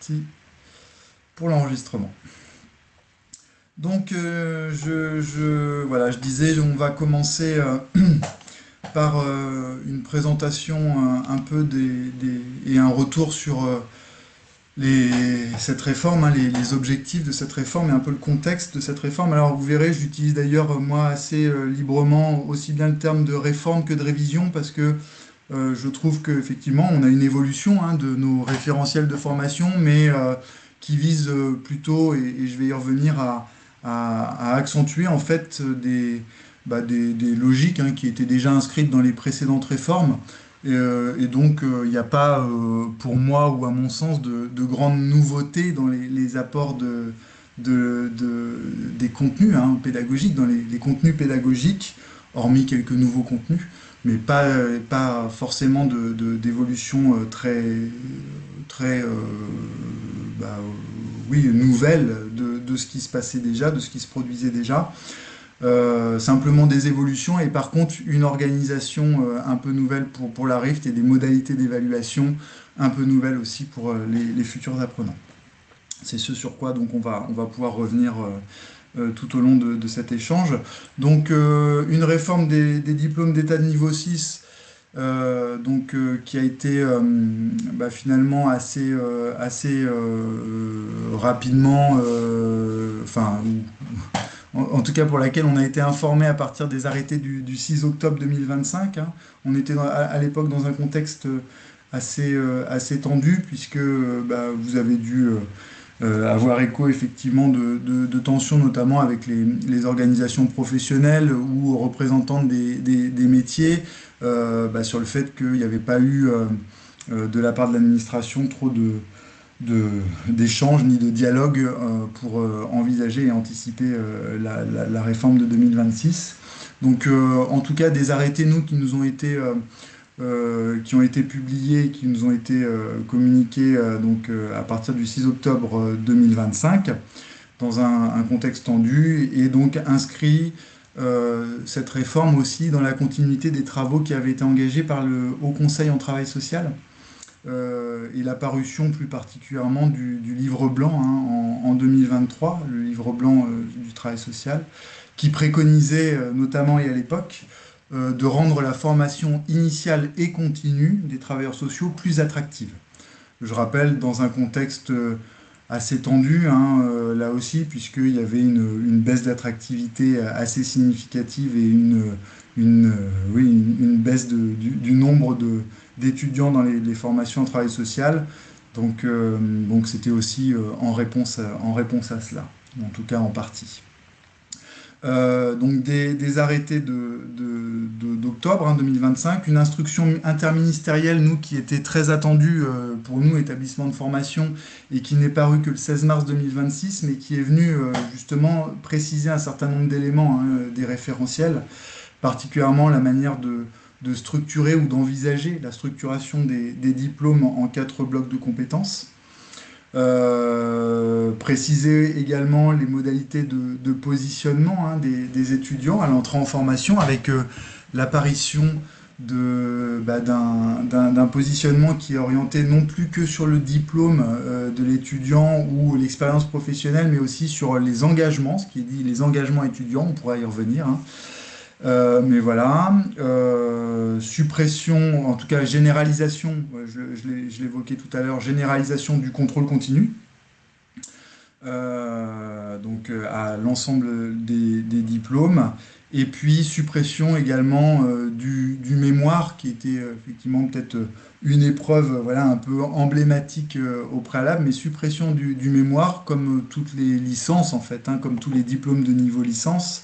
Si, pour l'enregistrement. Donc, voilà, je disais, on va commencer par une présentation un peu et un retour sur cette réforme, hein, les objectifs de cette réforme et un peu le contexte de cette réforme. Alors, vous verrez, j'utilise d'ailleurs, moi, assez librement aussi bien le terme de réforme que de révision parce que je trouve qu'effectivement, on a une évolution hein, de nos référentiels de formation, mais qui vise plutôt, et je vais y revenir, à accentuer en fait des logiques hein, qui étaient déjà inscrites dans les précédentes réformes. Et donc, il n'y a pas, pour moi ou à mon sens, de grandes nouveautés dans les apports des contenus hein, pédagogiques, dans les contenus pédagogiques, hormis quelques nouveaux contenus mais pas forcément d'évolution très oui, nouvelle de ce qui se passait déjà, de ce qui se produisait déjà. Simplement des évolutions et par contre une organisation un peu nouvelle pour la RIFT et des modalités d'évaluation un peu nouvelles aussi pour les futurs apprenants. C'est ce sur quoi donc on va pouvoir revenir tout au long de cet échange. Donc une réforme des diplômes d'état de niveau 6 qui a été finalement assez rapidement, en tout cas pour laquelle on a été informé à partir des arrêtés du 6 octobre 2025. Hein. On était à l'époque dans un contexte assez tendu puisque vous avez dû avoir écho effectivement de tensions, notamment avec les organisations professionnelles ou représentantes des métiers, sur le fait qu'il n'y avait pas eu de la part de l'administration trop d'échanges ni de dialogue pour envisager et anticiper la réforme de 2026. Donc en tout cas des arrêtés, nous, qui ont été publiés, qui nous ont été communiqués à partir du 6 octobre 2025, dans un contexte tendu, et donc inscrit cette réforme aussi dans la continuité des travaux qui avaient été engagés par le Haut Conseil en travail social, et la parution plus particulièrement du livre blanc hein, en 2023, le livre blanc du travail social, qui préconisait notamment et à l'époque de rendre la formation initiale et continue des travailleurs sociaux plus attractive. Je rappelle, dans un contexte assez tendu, hein, là aussi, puisqu'il y avait une baisse d'attractivité assez significative et une baisse du nombre d'étudiants dans les formations en travail social. Donc c'était aussi en réponse à cela, en tout cas en partie. Donc des arrêtés d'octobre hein, 2025, une instruction interministérielle, nous, qui était très attendue pour nous, établissements de formation, et qui n'est parue que le 16 mars 2026, mais qui est venue justement préciser un certain nombre d'éléments hein, des référentiels, particulièrement la manière de structurer ou d'envisager la structuration des diplômes en 4 blocs de compétences. Préciser également les modalités de positionnement hein, des étudiants à l'entrée en formation avec l'apparition d'un positionnement qui est orienté non plus que sur le diplôme de l'étudiant ou l'expérience professionnelle, mais aussi sur les engagements, ce qui est dit les engagements étudiants, on pourra y revenir. Hein. Mais voilà, suppression, en tout cas généralisation, je l'évoquais tout à l'heure, généralisation du contrôle continu, à l'ensemble des diplômes, et puis suppression également du mémoire, qui était effectivement peut-être une épreuve voilà, un peu emblématique au préalable, mais suppression du mémoire, comme toutes les licences en fait, hein, comme tous les diplômes de niveau licence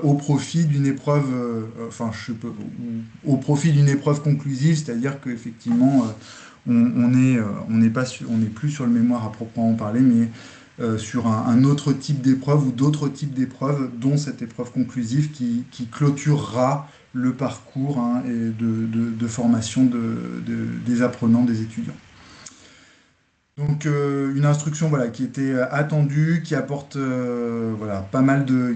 au profit d'une épreuve, au profit d'une épreuve conclusive, c'est-à-dire qu'effectivement, on n'est plus sur le mémoire à proprement parler, mais sur un autre type d'épreuve ou d'autres types d'épreuves, dont cette épreuve conclusive qui clôturera le parcours hein, et de formation des apprenants, des étudiants. Donc une instruction voilà, qui était attendue, qui apporte voilà,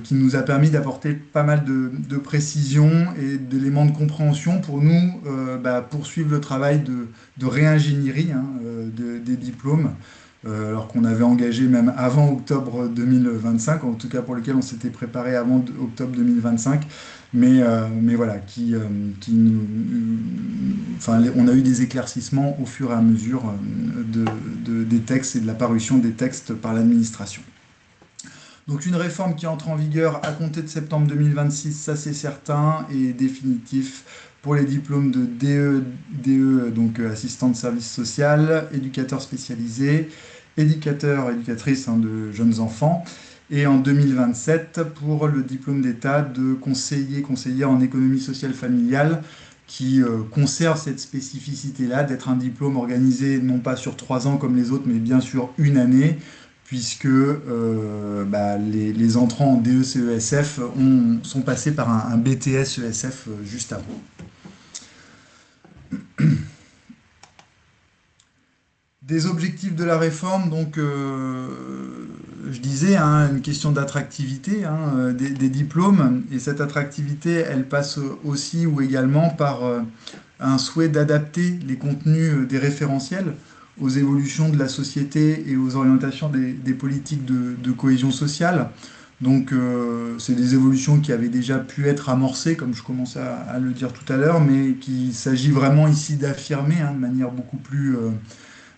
qui nous a permis d'apporter pas mal de précisions et d'éléments de compréhension pour nous poursuivre le travail de réingénierie hein, des diplômes, alors qu'on avait engagé même avant octobre 2025, en tout cas pour lequel on s'était préparé avant octobre 2025, mais voilà, enfin, on a eu des éclaircissements au fur et à mesure des textes et de la parution des textes par l'administration. Donc une réforme qui entre en vigueur à compter de septembre 2026, ça c'est certain, et définitif pour les diplômes de DE, donc assistant de service social, éducateur spécialisé, éducateur, éducatrice de jeunes enfants, et en 2027 pour le diplôme d'État de conseiller, conseillère en économie sociale familiale, qui conserve cette spécificité-là d'être un diplôme organisé non pas sur 3 ans comme les autres, mais bien sur une année, puisque les entrants en DE-CESF sont passés par un BTS ESF juste avant. Des objectifs de la réforme, donc je disais, une question d'attractivité des diplômes, et cette attractivité, elle passe aussi ou également par un souhait d'adapter les contenus des référentiels aux évolutions de la société et aux orientations des politiques de cohésion sociale. Donc, c'est des évolutions qui avaient déjà pu être amorcées, comme je commençais à le dire tout à l'heure, mais qu'il s'agit vraiment ici d'affirmer de manière beaucoup plus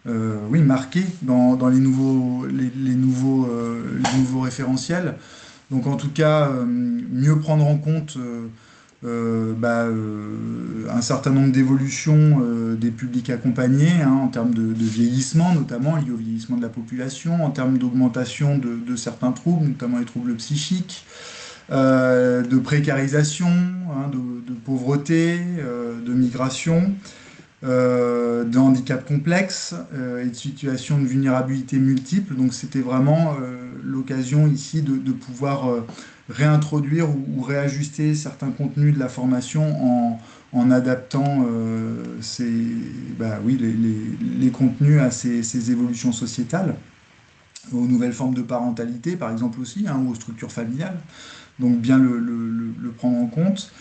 oui, marquée dans les nouveaux référentiels. Donc, en tout cas, mieux prendre en compte un certain nombre d'évolutions des publics accompagnés, en termes de vieillissement, notamment lié au vieillissement de la population, en termes d'augmentation de certains troubles, notamment les troubles psychiques, de précarisation, de pauvreté, de migration, de handicap complexe et de situations de vulnérabilité multiples. Donc c'était vraiment l'occasion ici de pouvoir réintroduire ou réajuster certains contenus de la formation en adaptant oui, les contenus à ces évolutions sociétales, aux nouvelles formes de parentalité, par exemple aussi, ou aux structures familiales. Donc bien le prendre en compte.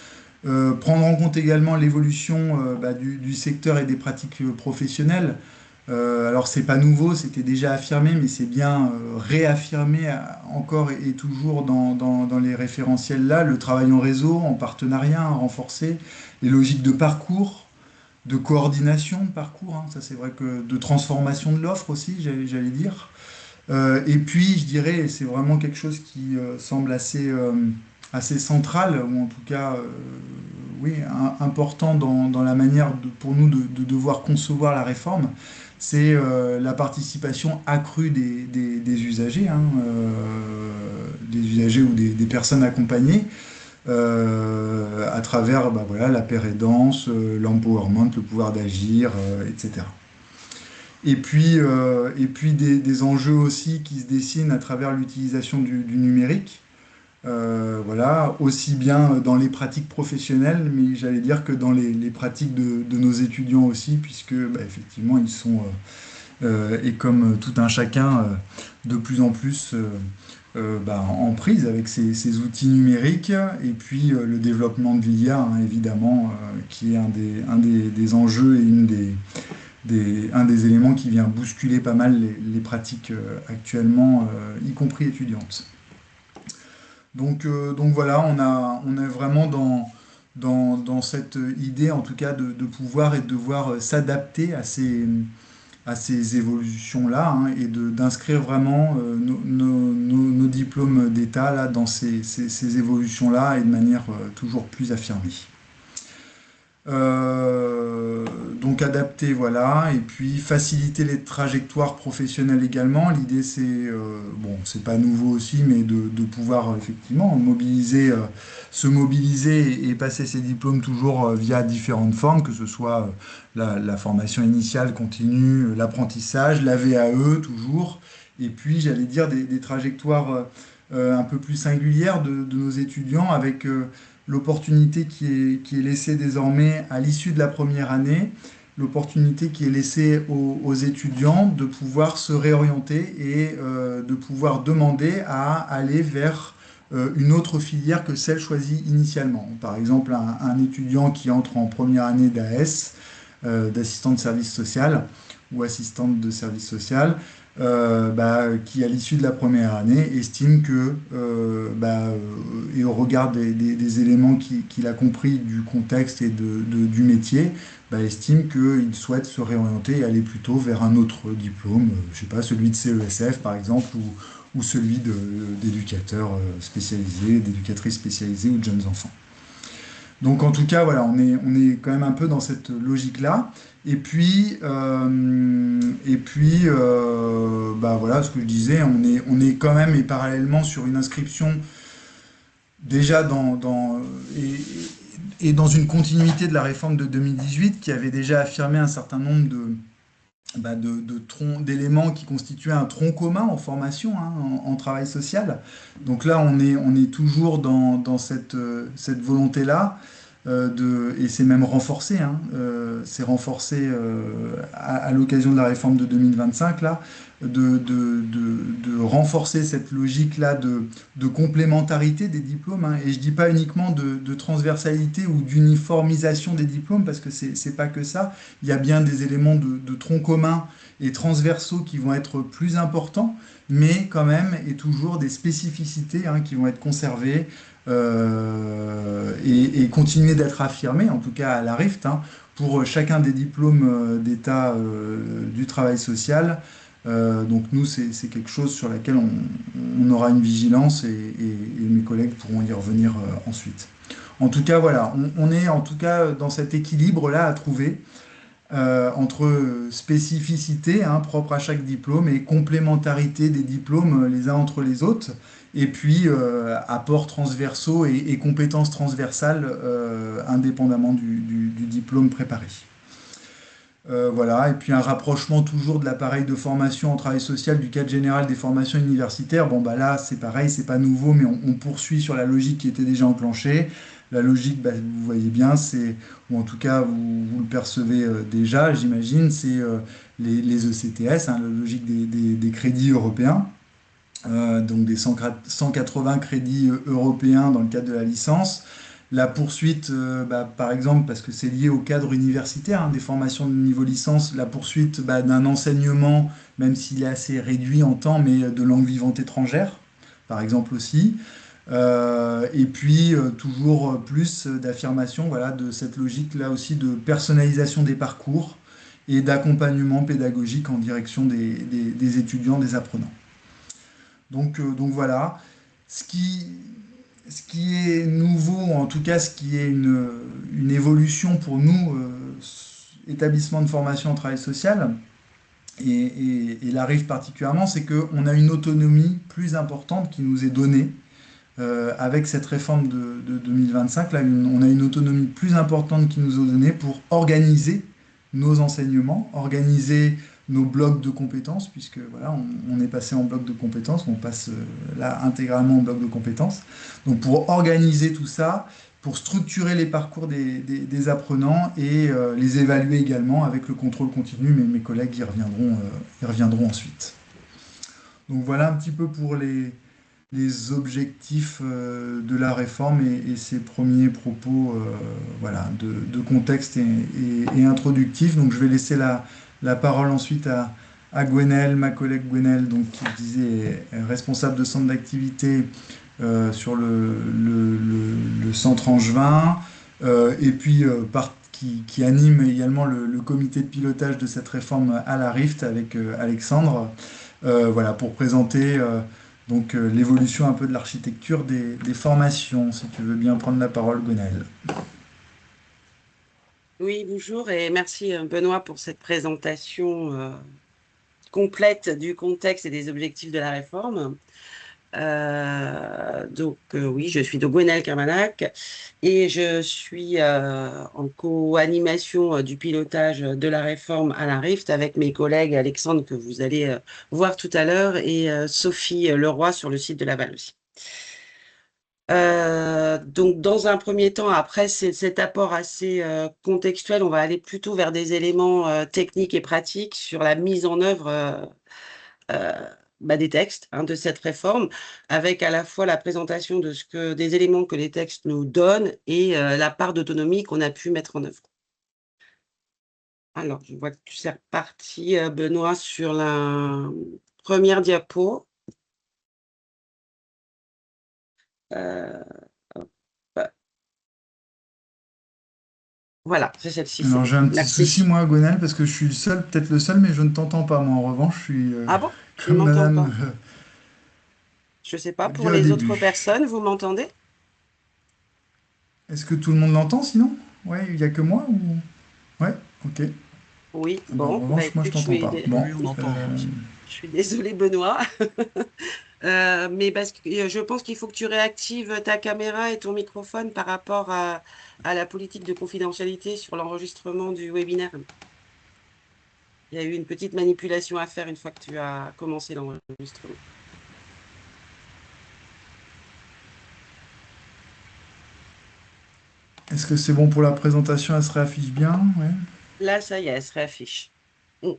Prendre en compte également l'évolution du secteur et des pratiques professionnelles. Alors c'est pas nouveau, c'était déjà affirmé, mais c'est bien réaffirmé encore et toujours dans les référentiels là, le travail en réseau, en partenariat, renforcé, les logiques de parcours, de coordination de parcours, ça c'est vrai que de transformation de l'offre aussi, j'allais dire. Et puis je dirais, et c'est vraiment quelque chose qui semble assez central, ou en tout cas oui, important dans la manière pour nous de devoir concevoir la réforme, c'est la participation accrue des usagers, des usagers ou des personnes accompagnées, à travers voilà, la pérédance, l'empowerment, le pouvoir d'agir, etc. Et puis des enjeux aussi qui se dessinent à travers l'utilisation du numérique. Voilà, aussi bien dans les pratiques professionnelles, mais j'allais dire que dans les pratiques de nos étudiants aussi, puisque effectivement, ils sont, et comme tout un chacun, de plus en plus en prise avec ces outils numériques, et puis le développement de l'IA, évidemment, qui est un des enjeux et un des éléments qui vient bousculer pas mal les pratiques actuellement, y compris étudiantes. Donc voilà, on est vraiment dans cette idée, en tout cas, de pouvoir et de devoir s'adapter à ces évolutions-là, et d'inscrire vraiment nos diplômes d'État là, dans ces évolutions-là, et de manière toujours plus affirmée. Donc adapter, voilà, et puis faciliter les trajectoires professionnelles également. L'idée, c'est, bon, c'est pas nouveau aussi, mais de pouvoir effectivement se mobiliser et passer ces diplômes toujours via différentes formes, que ce soit la formation initiale continue, l'apprentissage, la VAE toujours, et puis j'allais dire des trajectoires un peu plus singulières de nos étudiants avec l'opportunité qui est laissée désormais à l'issue de la première année, l'opportunité qui est laissée aux étudiants de pouvoir se réorienter et de pouvoir demander à aller vers une autre filière que celle choisie initialement. Par exemple, un étudiant qui entre en première année d'AS, d'assistant de service social, ou assistante de service social, qui, à l'issue de la première année, estime que, et au regard des éléments qu'il a compris du contexte et du métier, estime qu'il souhaite se réorienter et aller plutôt vers un autre diplôme, je sais pas, celui de CESF par exemple, ou celui d'éducateur spécialisé, d'éducatrice spécialisée ou de jeunes enfants. Donc en tout cas, voilà, on est quand même un peu dans cette logique-là. Voilà, ce que je disais, on est quand même et parallèlement sur une inscription déjà et dans une continuité de la réforme de 2018 qui avait déjà affirmé un certain nombre d'éléments qui constituaient un tronc commun en formation, hein, en travail social. Donc là, on est toujours dans cette volonté-là. Et c'est même renforcé, hein, c'est renforcé à l'occasion de la réforme de 2025, là, de renforcer cette logique-là de complémentarité des diplômes, hein. Et je dis pas uniquement de transversalité ou d'uniformisation des diplômes, parce que c'est pas que ça. Il y a bien des éléments de tronc commun et transversaux qui vont être plus importants, mais quand même, et toujours des spécificités, hein, qui vont être conservées et continuer d'être affirmées, en tout cas à la RIFT, hein, pour chacun des diplômes d'état du travail social. Donc nous, c'est quelque chose sur laquelle on aura une vigilance et mes collègues pourront y revenir ensuite. En tout cas, voilà, on est en tout cas dans cet équilibre-là à trouver entre spécificité, hein, propre à chaque diplôme et complémentarité des diplômes les uns entre les autres, et puis apports transversaux et compétences transversales indépendamment du diplôme préparé. Voilà, et puis un rapprochement toujours de l'appareil de formation en travail social du cadre général des formations universitaires. Bon, bah là, c'est pareil, c'est pas nouveau, mais on poursuit sur la logique qui était déjà enclenchée. La logique, vous voyez bien, ou en tout cas, vous le percevez déjà, j'imagine, c'est les ECTS, hein, la logique des crédits européens. Donc des 180 crédits européens dans le cadre de la licence. La poursuite, par exemple, parce que c'est lié au cadre universitaire, hein, des formations de niveau licence, la poursuite d'un enseignement, même s'il est assez réduit en temps, mais de langue vivante étrangère, par exemple aussi. Et puis, toujours plus d'affirmation, voilà, de cette logique là aussi de personnalisation des parcours et d'accompagnement pédagogique en direction des étudiants, des apprenants. Donc voilà, ce qui, ce qui est nouveau, ou en tout cas ce qui est une évolution pour nous, établissement de formation en travail social, et l'ARIF particulièrement, c'est qu'on a une autonomie plus importante qui nous est donnée avec cette réforme de 2025. Là, on a une autonomie plus importante qui nous est donnée pour organiser nos enseignements, organiser nos blocs de compétences, puisque voilà, on est passé en bloc de compétences, on passe là intégralement en bloc de compétences. Donc pour organiser tout ça, pour structurer les parcours des apprenants et les évaluer également avec le contrôle continu, mais mes collègues y reviendront ensuite. Donc voilà un petit peu pour les objectifs de la réforme et ses premiers propos voilà, de contexte et introductifs. Donc je vais laisser la parole ensuite à Gwenelle, ma collègue Gwenelle, donc, qui disait responsable de centre d'activité sur le centre Angevin, et puis qui anime également le comité de pilotage de cette réforme à la RIFT avec Alexandre, voilà, pour présenter donc l'évolution un peu de l'architecture des formations, si tu veux bien prendre la parole, Gonel. Oui, bonjour et merci Benoît pour cette présentation complète du contexte et des objectifs de la réforme. Oui, je suis donc Gwenaëlle Kermanac et je suis en co-animation du pilotage de la réforme à la RIFT avec mes collègues Alexandre que vous allez voir tout à l'heure et Sophie Leroy sur le site de Laval aussi. Donc, dans un premier temps, après cet apport assez contextuel, on va aller plutôt vers des éléments techniques et pratiques sur la mise en œuvre des textes, hein, de cette réforme, avec à la fois la présentation des éléments que les textes nous donnent et la part d'autonomie qu'on a pu mettre en œuvre. Alors, je vois que tu es reparti, Benoît, sur la première diapo. Euh, hop, voilà, c'est celle-ci, c'est Alors bon. j'ai un petit souci, Merci. moi, Gonel, parce que je suis le seul, peut-être le seul, mais je ne t'entends pas. Moi, en revanche, je suis Ah bon? Tu ne comme m'entends madame pas? Je ne sais pas, l'a dit pour au les autres début. personnes, vous m'entendez? Est-ce que tout le monde l'entend sinon? Ouais, il n'y a que moi ou... Ouais, ok. Oui, Ah bah, en bon, bah revanche, moi, je écoute, t'entends pas. Bon, Oui, on entend nous aussi. je suis désolée, Benoît. Mais parce que je pense qu'il faut que tu réactives ta caméra et ton microphone par rapport à la politique de confidentialité sur l'enregistrement du webinaire. Il y a eu une petite manipulation à faire une fois que tu as commencé l'enregistrement. est-ce que c'est bon pour la présentation? Elle se réaffiche bien? Ouais. Là, ça y est, elle se réaffiche. Mm.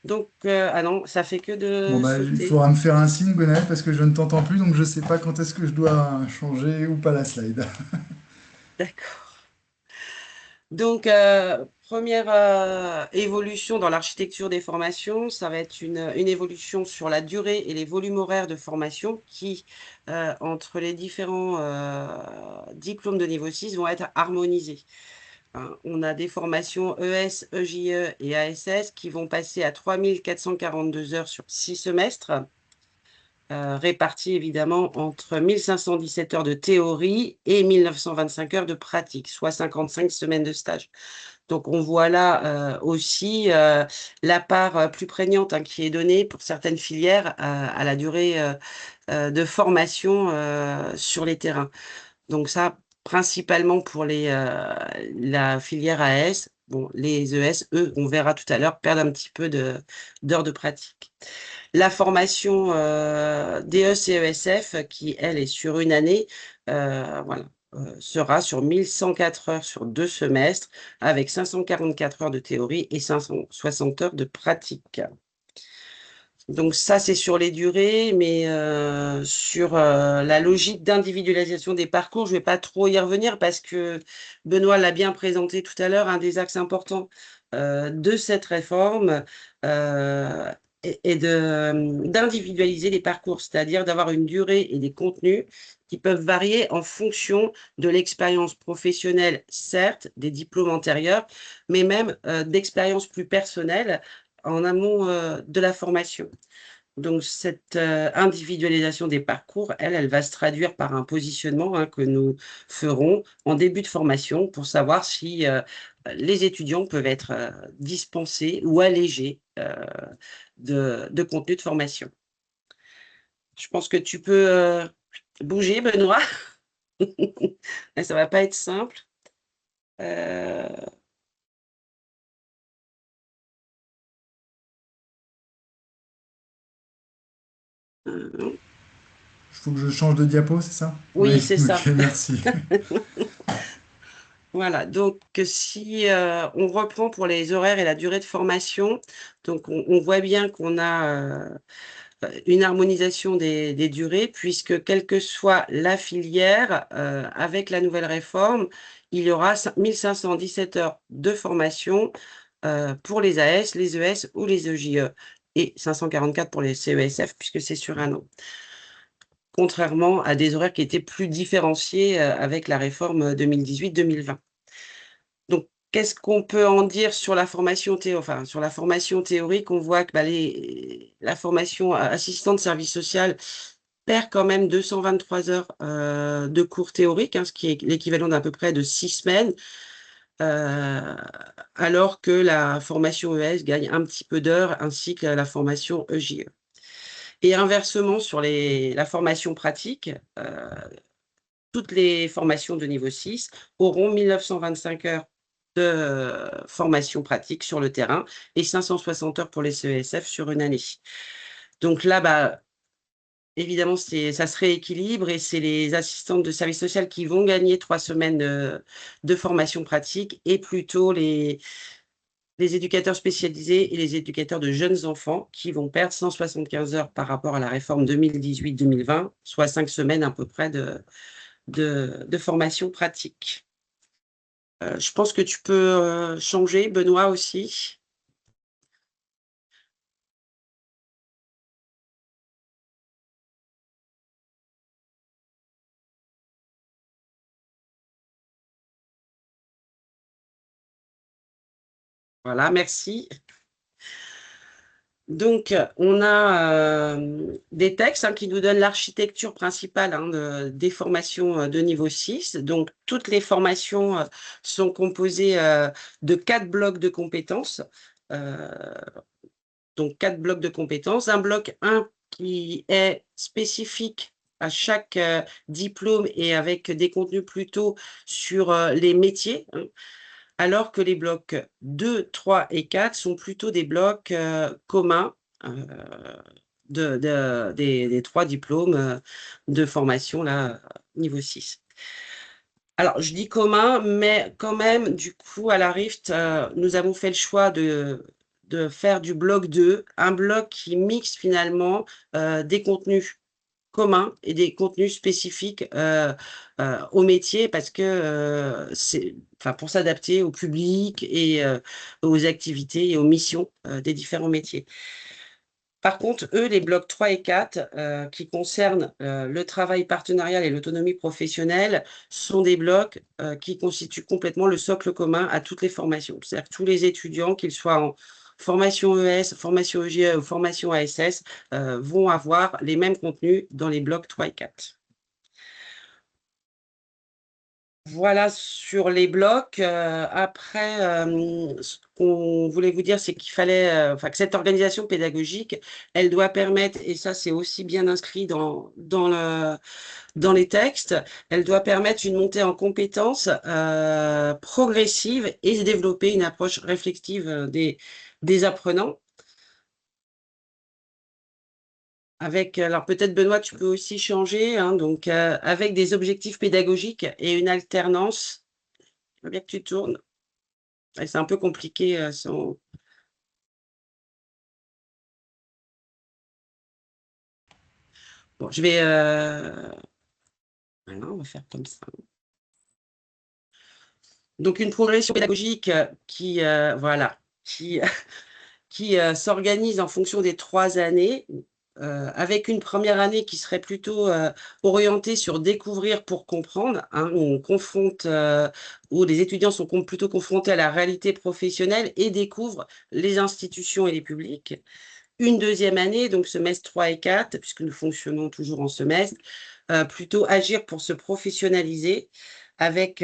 Donc, ah non, ça fait que Bon, de bah, il sauter. faudra me faire un signe, Gonel, parce que je ne t'entends plus, donc je ne sais pas quand est-ce que je dois changer ou pas la slide. D'accord. Donc, première évolution dans l'architecture des formations, ça va être une évolution sur la durée et les volumes horaires de formation qui, entre les différents diplômes de niveau 6, vont être harmonisés. Hein, on a des formations ES, EJE et ASS qui vont passer à 3442 heures sur 6 semestres, réparties évidemment entre 1517 heures de théorie et 1925 heures de pratique, soit 55 semaines de stage. Donc, on voit là aussi la part plus prégnante hein, qui est donnée pour certaines filières à la durée de formation sur les terrains. Donc, ça, principalement pour la filière AS. Bon, les ES, eux, on verra tout à l'heure, perdent un petit peu d'heures de pratique. La formation DE-CESF, qui, elle, est sur une année, voilà, sera sur 1104 heures sur 2 semestres, avec 544 heures de théorie et 560 heures de pratique. Donc ça, c'est sur les durées, mais sur la logique d'individualisation des parcours, je ne vais pas trop y revenir parce que Benoît l'a bien présenté tout à l'heure, un des axes importants de cette réforme euh, est d'individualiser les parcours, c'est-à-dire d'avoir une durée et des contenus qui peuvent varier en fonction de l'expérience professionnelle, certes, des diplômes antérieurs, mais même d'expériences plus personnelles en amont de la formation. Donc, cette individualisation des parcours, elle va se traduire par un positionnement hein, que nous ferons en début de formation pour savoir si les étudiants peuvent être dispensés ou allégés de contenu de formation. Je pense que tu peux bouger, Benoît. Ça va pas être simple. Euh, Il faut que je change de diapo, c'est ça? Oui, oui, c'est ok, ça. merci. Voilà, donc si on reprend pour les horaires et la durée de formation, donc on voit bien qu'on a une harmonisation des durées, puisque quelle que soit la filière, avec la nouvelle réforme, il y aura 1517 heures de formation pour les AS, les ES ou les EJE, et 544 pour les CESF, puisque c'est sur un an, contrairement à des horaires qui étaient plus différenciés avec la réforme 2018-2020. Donc, qu'est-ce qu'on peut en dire sur la formation enfin, sur la formation théorique? On voit que bah, la formation assistante service social perd quand même 223 heures de cours théoriques, hein, ce qui est l'équivalent d'à peu près de 6 semaines, euh, alors que la formation ES gagne un petit peu d'heures, ainsi que la formation EJE. Et inversement, sur la formation pratique, toutes les formations de niveau 6 auront 1925 heures de formation pratique sur le terrain et 560 heures pour les CESF sur une année. Donc là, bah, évidemment, ça se rééquilibre et c'est les assistantes de service social qui vont gagner 3 semaines de formation pratique et plutôt les éducateurs spécialisés et les éducateurs de jeunes enfants qui vont perdre 175 heures par rapport à la réforme 2018-2020, soit 5 semaines à peu près de formation pratique. Je pense que tu peux changer, Benoît aussi. Voilà, merci. Donc, on a des textes qui nous donnent l'architecture principale des formations de niveau 6. Donc, toutes les formations sont composées de 4 blocs de compétences. Euh, donc, 4 blocs de compétences. Un bloc 1 qui est spécifique à chaque diplôme et avec des contenus plutôt sur les métiers, alors que les blocs 2, 3 et 4 sont plutôt des blocs communs euh, des 3 diplômes de formation là, niveau 6. Alors, je dis commun, mais quand même, du coup, à la Rift, nous avons fait le choix de faire du bloc 2, un bloc qui mixe finalement des contenus communs et des contenus spécifiques au métier parce que c'est enfin, pour s'adapter au public et aux activités et aux missions des différents métiers. Par contre, eux, les blocs 3 et 4, qui concernent le travail partenarial et l'autonomie professionnelle, sont des blocs qui constituent complètement le socle commun à toutes les formations. C'est-à-dire que tous les étudiants, qu'ils soient en formation ES, formation EGE ou formation ASS, vont avoir les mêmes contenus dans les blocs 3 et 4. Voilà sur les blocs. Après, ce qu'on voulait vous dire, c'est qu'il fallait, enfin, que cette organisation pédagogique, elle doit permettre, et ça c'est aussi bien inscrit dans les textes, elle doit permettre une montée en compétences progressive et développer une approche réflexive des apprenants. Avec, alors peut-être Benoît, tu peux aussi changer, donc avec des objectifs pédagogiques et une alternance. Je veux bien que tu tournes. Ouais, c'est un peu compliqué sans. Bon, je vais. Voilà, on va faire comme ça. Donc, une progression pédagogique voilà, qui s'organise en fonction des 3 années, avec une première année qui serait plutôt orientée sur découvrir pour comprendre, où on confronte, où les étudiants sont plutôt confrontés à la réalité professionnelle et découvrent les institutions et les publics. Une deuxième année, donc semestre 3 et 4, puisque nous fonctionnons toujours en semestre, plutôt agir pour se professionnaliser avec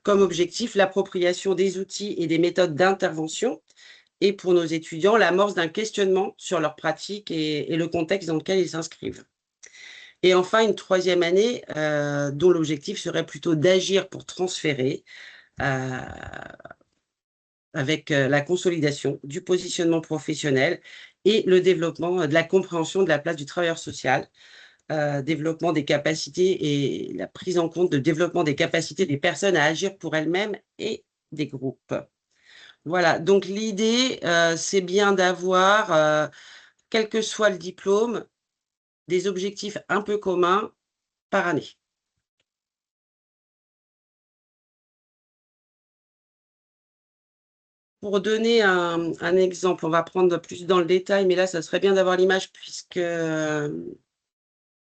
comme objectif l'appropriation des outils et des méthodes d'intervention et pour nos étudiants, l'amorce d'un questionnement sur leurs pratiques et le contexte dans lequel ils s'inscrivent. Et enfin, une troisième année dont l'objectif serait plutôt d'agir pour transférer avec la consolidation du positionnement professionnel et le développement de la compréhension de la place du travailleur social, développement des capacités et la prise en compte de développement des capacités des personnes à agir pour elles-mêmes et des groupes. Voilà, donc l'idée, c'est bien d'avoir, quel que soit le diplôme, des objectifs un peu communs par année. Pour donner un exemple, on va prendre plus dans le détail, mais là, ça serait bien d'avoir l'image puisque,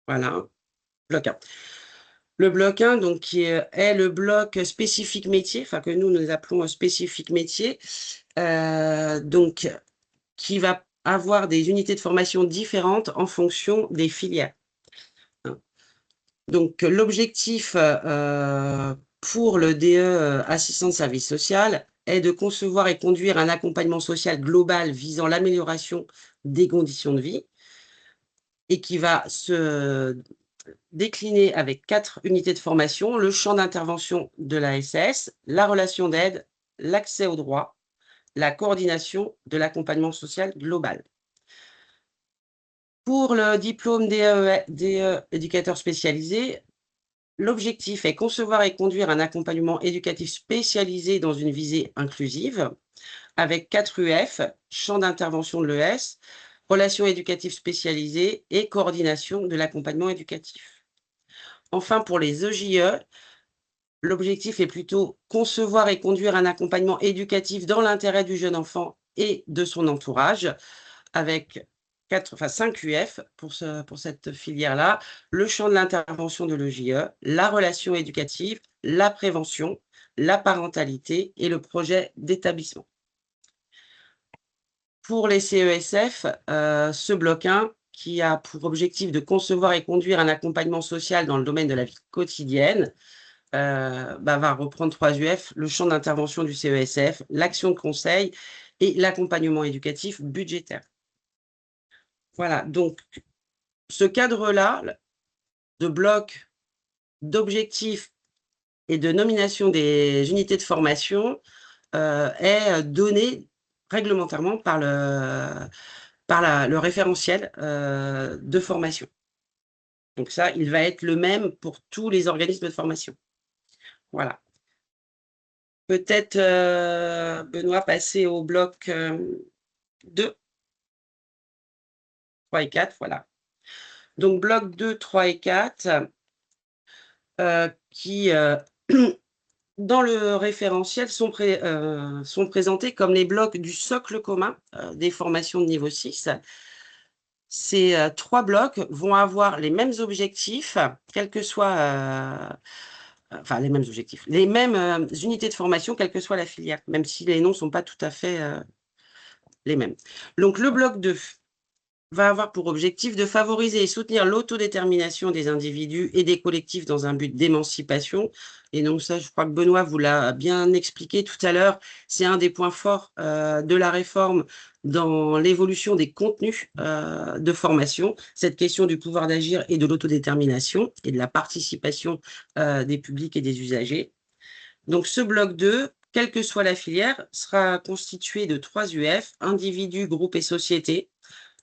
voilà, bloc 1. Le bloc 1, donc, qui est le bloc spécifique métier, enfin que nous appelons spécifique métier, donc qui va avoir des unités de formation différentes en fonction des filières. Donc, l'objectif pour le DE assistant de service social est de concevoir et conduire un accompagnement social global visant l'amélioration des conditions de vie et qui va se décliner avec 4 unités de formation, le champ d'intervention de l'ASS, la relation d'aide, l'accès au droit, la coordination de l'accompagnement social global. Pour le diplôme DE éducateur spécialisé, l'objectif est concevoir et conduire un accompagnement éducatif spécialisé dans une visée inclusive avec 4 UF, champ d'intervention de l'ES, relations éducatives spécialisées et coordination de l'accompagnement éducatif. Enfin, pour les EJE, L'objectif est plutôt concevoir et conduire un accompagnement éducatif dans l'intérêt du jeune enfant et de son entourage, avec 5 UF pour cette filière-là. Le champ de l'intervention de l'EJE, la relation éducative, la prévention, la parentalité et le projet d'établissement. Pour les CESF, ce bloc 1, qui a pour objectif de concevoir et conduire un accompagnement social dans le domaine de la vie quotidienne, va reprendre 3 UF, le champ d'intervention du CESF, l'action de conseil et l'accompagnement éducatif budgétaire. Voilà, donc ce cadre-là de blocs, d'objectifs et de nomination des unités de formation est donné réglementairement par le référentiel de formation. Donc ça, il va être le même pour tous les organismes de formation. Voilà. Peut-être, Benoît, passer au bloc 2, 3 et 4, voilà. Donc bloc 2, 3 et 4, qui, dans le référentiel, sont présentés comme les blocs du socle commun des formations de niveau 6. Ces 3 blocs vont avoir les mêmes objectifs, quels que soient, enfin les mêmes objectifs, les mêmes unités de formation, quelle que soit la filière, même si les noms ne sont pas tout à fait les mêmes. Donc le bloc 2 va avoir pour objectif de favoriser et soutenir l'autodétermination des individus et des collectifs dans un but d'émancipation. Et donc ça, je crois que Benoît vous l'a bien expliqué tout à l'heure, c'est un des points forts de la réforme dans l'évolution des contenus de formation, cette question du pouvoir d'agir et de l'autodétermination et de la participation des publics et des usagers. Donc ce bloc 2, quelle que soit la filière, sera constitué de 3 UF, individus, groupes et sociétés,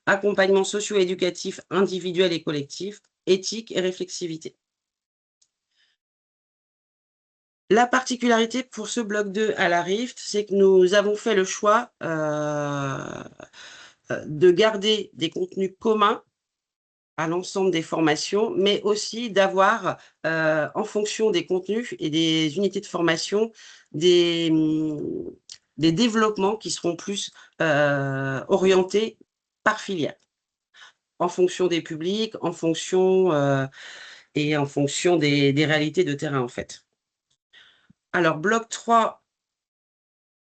accompagnement socio-éducatif individuel et collectif, éthique et réflexivité. La particularité pour ce bloc 2 à la Rift, c'est que nous avons fait le choix de garder des contenus communs à l'ensemble des formations, mais aussi d'avoir, en fonction des contenus et des unités de formation, des développements qui seront plus orientés par filière, en fonction des publics, en fonction et en fonction des réalités de terrain, en fait. Alors, bloc 3,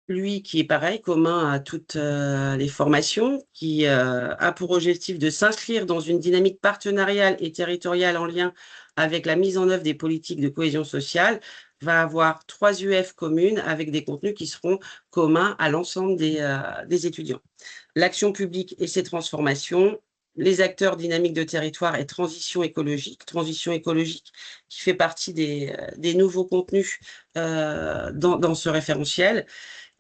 lui, qui est pareil, commun à toutes les formations, qui a pour objectif de s'inscrire dans une dynamique partenariale et territoriale en lien avec la mise en œuvre des politiques de cohésion sociale, va avoir 3 UF communes avec des contenus qui seront communs à l'ensemble des étudiants. L'action publique et ses transformations, les acteurs dynamiques de territoire et transition écologique qui fait partie des nouveaux contenus dans ce référentiel,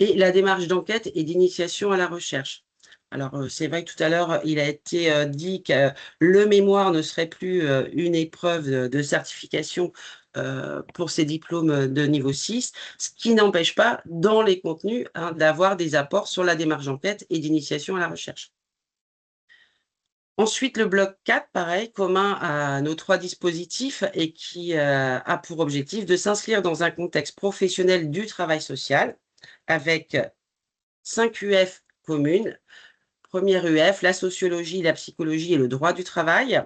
et la démarche d'enquête et d'initiation à la recherche. Alors, c'est vrai que tout à l'heure, il a été dit que le mémoire ne serait plus une épreuve de certification pour ces diplômes de niveau 6, ce qui n'empêche pas, dans les contenus, d'avoir des apports sur la démarche d'enquête et d'initiation à la recherche. Ensuite, le bloc 4, pareil, commun à nos 3 dispositifs et qui a pour objectif de s'inscrire dans un contexte professionnel du travail social avec 5 UF communes. Première UF, la sociologie, la psychologie et le droit du travail.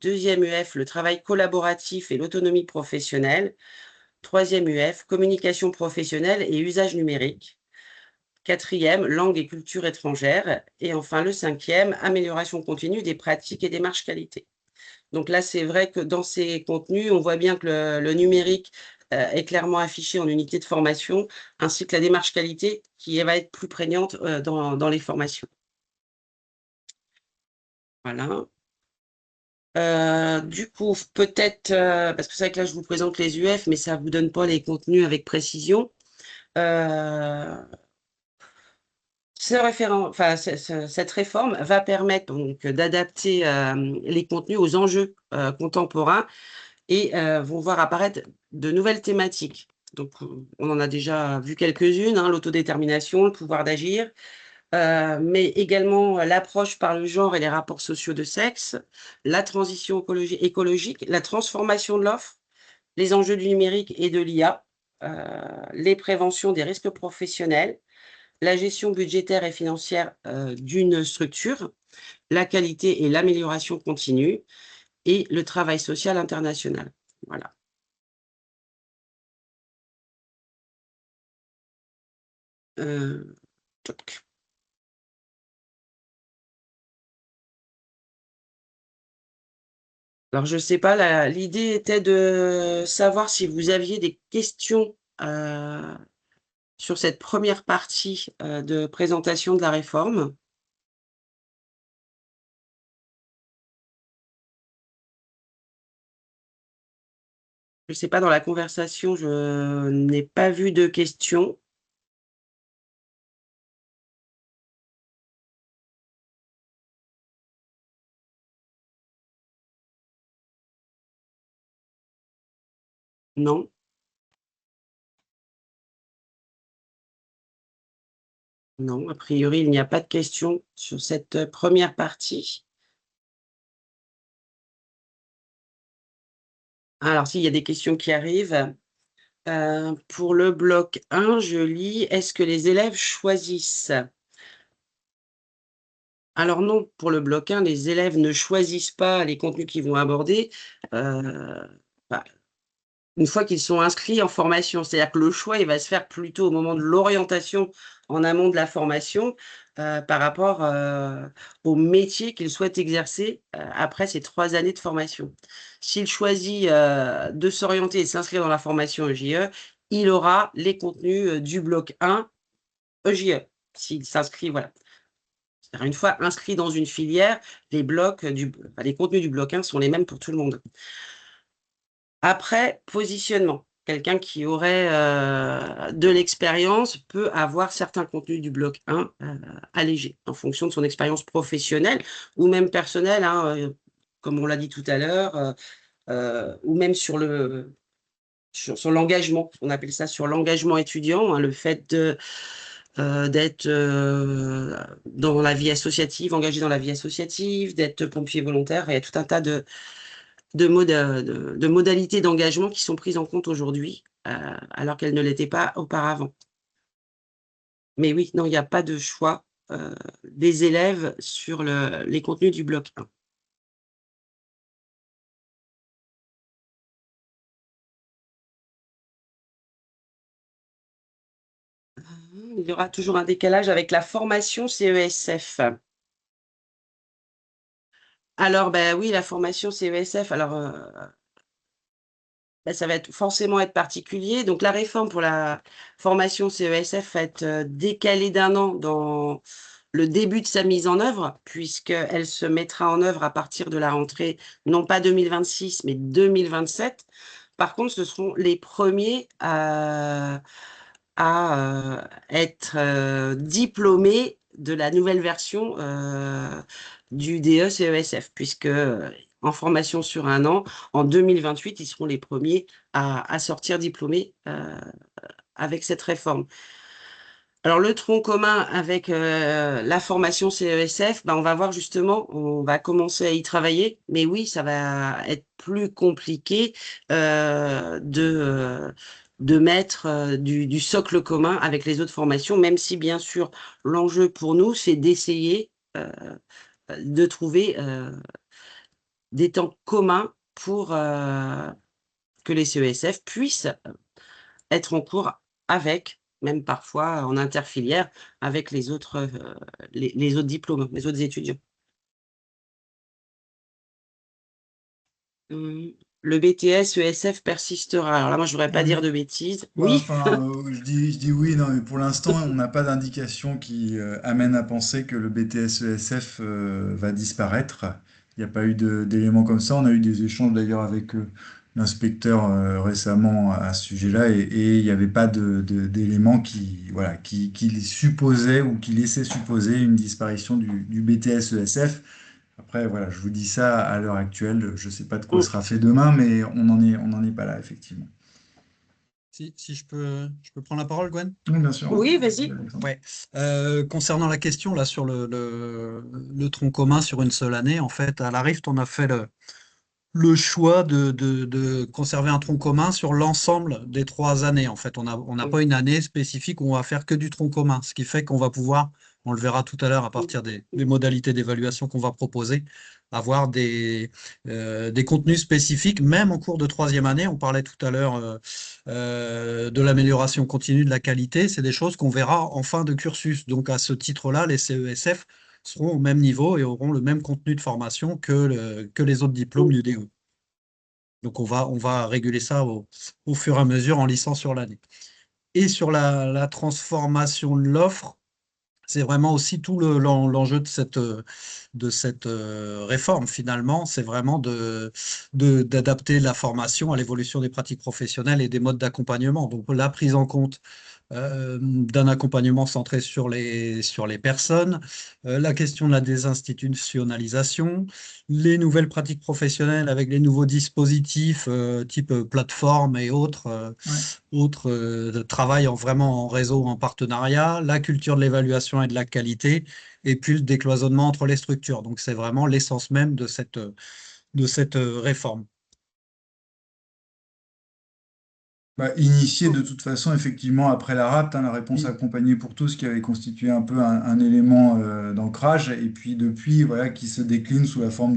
Deuxième UF, le travail collaboratif et l'autonomie professionnelle. Troisième UF, communication professionnelle et usage numérique. Quatrième, langue et culture étrangère. Et enfin, le cinquième, amélioration continue des pratiques et démarches qualité. Donc là, c'est vrai que dans ces contenus, on voit bien que le numérique est clairement affiché en unité de formation, ainsi que la démarche qualité qui va être plus prégnante dans les formations. Voilà. Du coup, peut-être, parce que c'est vrai que là, je vous présente les UF, mais ça ne vous donne pas les contenus avec précision. Cette réforme va permettre donc d'adapter les contenus aux enjeux contemporains et vont voir apparaître de nouvelles thématiques. Donc, on en a déjà vu quelques-unes, l'autodétermination, le pouvoir d'agir, mais également l'approche par le genre et les rapports sociaux de sexe, la transition écologique, la transformation de l'offre les enjeux du numérique et de l'IA, les préventions des risques professionnels, la gestion budgétaire et financière d'une structure, la qualité et l'amélioration continue et le travail social international. Voilà. Euh, toc. Alors, je ne sais pas, l'idée était de savoir si vous aviez des questions sur cette première partie de présentation de la réforme. Je ne sais pas, dans la conversation, je n'ai pas vu de questions. Non, non, a priori, il n'y a pas de questions sur cette première partie. Alors, s'il y a des questions qui arrivent, pour le bloc 1, je lis: est-ce que les élèves choisissent? Alors non, pour le bloc 1, les élèves ne choisissent pas les contenus qu'ils vont aborder, bah, une fois qu'ils sont inscrits en formation. C'est-à-dire que le choix, il va se faire plutôt au moment de l'orientation en amont de la formation, par rapport, au métier qu'ils souhaitent exercer, après ces 3 années de formation. S'il choisit, de s'orienter et de s'inscrire dans la formation EJE, il aura les contenus, du bloc 1 EJE. S'il s'inscrit, voilà. C'est-à-dire une fois inscrit dans une filière, les contenus du bloc 1 sont les mêmes pour tout le monde. Après, positionnement. Quelqu'un qui aurait de l'expérience peut avoir certains contenus du bloc 1 allégés en fonction de son expérience professionnelle ou même personnelle, hein, comme on l'a dit tout à l'heure, ou même sur l'engagement. On appelle ça sur l'engagement étudiant, hein, le fait d'être dans la vie associative, engagé dans la vie associative, d'être pompier volontaire. Il y a tout un tas de modalités d'engagement qui sont prises en compte aujourd'hui, alors qu'elles ne l'étaient pas auparavant. Mais oui, non, il n'y a pas de choix des élèves sur les contenus du bloc 1. Il y aura toujours un décalage avec la formation CESF. Alors, ben oui, la formation CESF, alors, bah, ça va forcément être particulier. Donc, la réforme pour la formation CESF va être décalée d'1 an dans le début de sa mise en œuvre, puisqu'elle se mettra en œuvre à partir de la rentrée, non pas 2026, mais 2027. Par contre, ce seront les premiers à être diplômés de la nouvelle version du DE CESF, puisque en formation sur 1 an, en 2028, ils seront les premiers à sortir diplômés avec cette réforme. Alors, le tronc commun avec la formation CESF, ben, on va voir justement, on va commencer à y travailler, mais oui, ça va être plus compliqué de mettre du socle commun avec les autres formations, même si bien sûr l'enjeu pour nous, c'est d'essayer de trouver des temps communs pour que les CESF puissent être en cours avec, même parfois en interfilière, avec les autres diplômes, les autres étudiants. Le BTS ESF persistera. Alors là, moi, je voudrais pas dire Oui. de bêtises. Bah, Oui, enfin, je dis oui, non, mais pour l'instant, on n'a pas d'indication qui amène à penser que le BTS ESF va disparaître. Il n'y a pas eu d'éléments comme ça. On a eu des échanges d'ailleurs avec l'inspecteur récemment à ce sujet-là et il n'y avait pas d'éléments qui, voilà, qui supposaient ou qui laissaient supposer une disparition du BTS ESF. Après, voilà, je vous dis ça à l'heure actuelle. Je ne sais pas de quoi Mm. sera fait demain, mais on n'en est pas là, effectivement. Si je peux prendre la parole, Gwen? Oui, bien sûr. Oui, vas-y. Alexandre. Ouais. Concernant la question là sur le tronc commun sur une seule année, en fait, à la Rift, on a fait le choix de conserver un tronc commun sur l'ensemble des 3 années. En fait, on n'a pas une année spécifique où on va faire que du tronc commun, ce qui fait qu'on va pouvoir, on le verra tout à l'heure à partir des modalités d'évaluation qu'on va proposer, avoir des contenus spécifiques, même en cours de 3e année. On parlait tout à l'heure de l'amélioration continue de la qualité. C'est des choses qu'on verra en fin de cursus. Donc, à ce titre-là, les CESF seront au même niveau et auront le même contenu de formation que les autres diplômes l'UDO. Donc on va réguler ça au fur et à mesure en lissant sur l'année. Et sur la transformation de l'offre, c'est vraiment aussi tout l'enjeu de cette réforme finalement, c'est vraiment d'adapter la formation à l'évolution des pratiques professionnelles et des modes d'accompagnement. Donc la prise en compte d'un accompagnement centré sur les personnes, la question de la désinstitutionnalisation, les nouvelles pratiques professionnelles avec les nouveaux dispositifs type plateforme et Ouais. autres de travail vraiment en réseau, en partenariat, la culture de l'évaluation et de la qualité, et puis le décloisonnement entre les structures. Donc c'est vraiment l'essence même de cette réforme. Bah, initié de toute façon, effectivement, après la RAPT, hein, la réponse Mm. accompagnée pour tous, qui avait constitué un peu un élément d'ancrage, et puis depuis, voilà, qui se décline sous la forme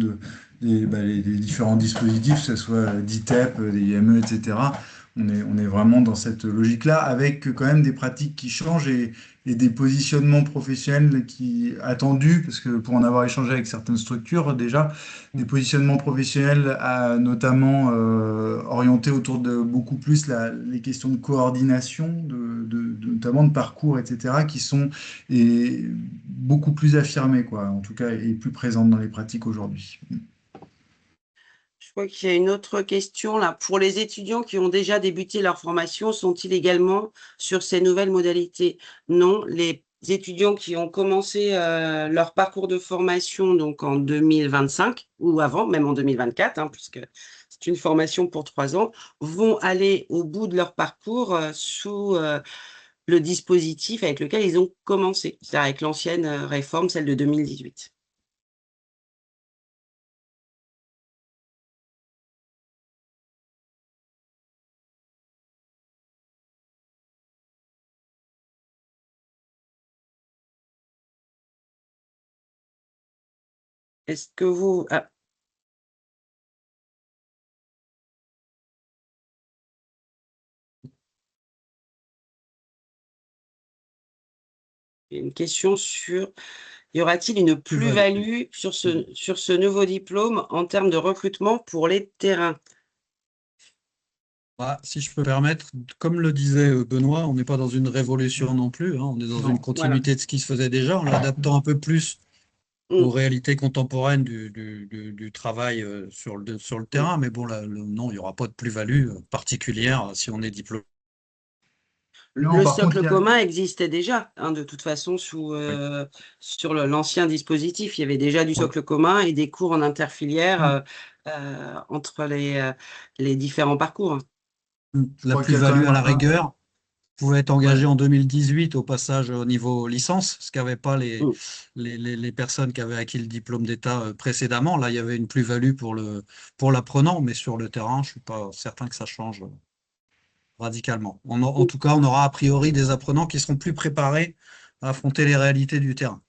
des différents dispositifs, que ce soit d'ITEP, des IME, etc. On est vraiment dans cette logique-là, avec quand même des pratiques qui changent et des positionnements professionnels qui attendus, parce que pour en avoir échangé avec certaines structures déjà, des positionnements professionnels notamment orientés autour de beaucoup plus les questions de coordination, notamment de parcours, etc., qui sont beaucoup plus affirmées, quoi, en tout cas, et plus présentes dans les pratiques aujourd'hui. Je crois qu'il y a une autre question là. Pour les étudiants qui ont déjà débuté leur formation, sont-ils également sur ces nouvelles modalités? Non, les étudiants qui ont commencé leur parcours de formation donc en 2025 ou avant, même en 2024, hein, puisque c'est une formation pour 3 ans, vont aller au bout de leur parcours sous le dispositif avec lequel ils ont commencé, c'est-à-dire avec l'ancienne réforme, celle de 2018. Est-ce que vous... Ah, il y a une question sur: y aura-t-il une Plus-value. plus-value sur ce nouveau diplôme en termes de recrutement pour les terrains? Ah, si je peux permettre, comme le disait Benoît, on n'est pas dans une révolution non plus, hein, on est dans une Non. Voilà. continuité de ce qui se faisait déjà, en l'adaptant un peu plus aux Mmh, réalités contemporaines du travail sur le mmh. terrain. Mais bon, là, non, il n'y aura pas de plus-value particulière si on est diplômé. Non, Le par contre, socle il y a... commun existait déjà, hein, de toute façon, Oui. sur l'ancien dispositif. Il y avait déjà du Oui. socle commun et des cours en interfilière Hmm. entre les différents parcours, hein. Je La crois qu'il y a quand plus-value même à la un... rigueur pouvait être engagée Ouais. en 2018 au passage au niveau licence, ce qu'avaient pas Mmh. les personnes qui avaient acquis le diplôme d'État précédemment. Là, il y avait une plus-value pour l'apprenant, mais sur le terrain, je suis pas certain que ça change radicalement. En tout cas, on aura a priori des apprenants qui seront plus préparés à affronter les réalités du terrain.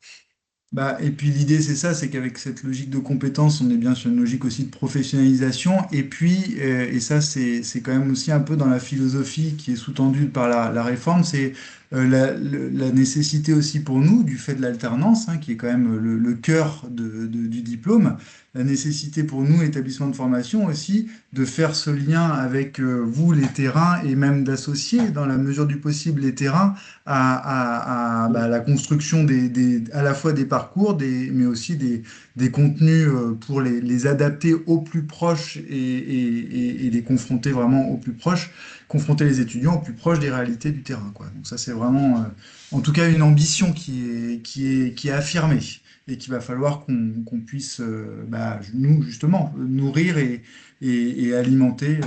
Bah, et puis l'idée, c'est ça, c'est qu'avec cette logique de compétence, on est bien sur une logique aussi de professionnalisation. Et puis, et ça, c'est quand même aussi un peu dans la philosophie qui est sous-tendue par la réforme, c'est la nécessité aussi pour nous, du fait de l'alternance, hein, qui est quand même le cœur du diplôme, la nécessité pour nous, établissements de formation aussi, de faire ce lien avec vous, les terrains, et même d'associer, dans la mesure du possible, les terrains à la construction à la fois des parcours, mais aussi des contenus pour les adapter au plus proche et les confronter vraiment au plus proche, confronter les étudiants au plus proche des réalités du terrain, quoi. Donc ça, c'est vraiment, en tout cas, une ambition qui est affirmée et qu'il va falloir qu'on puisse, nous, justement, nourrir et alimenter,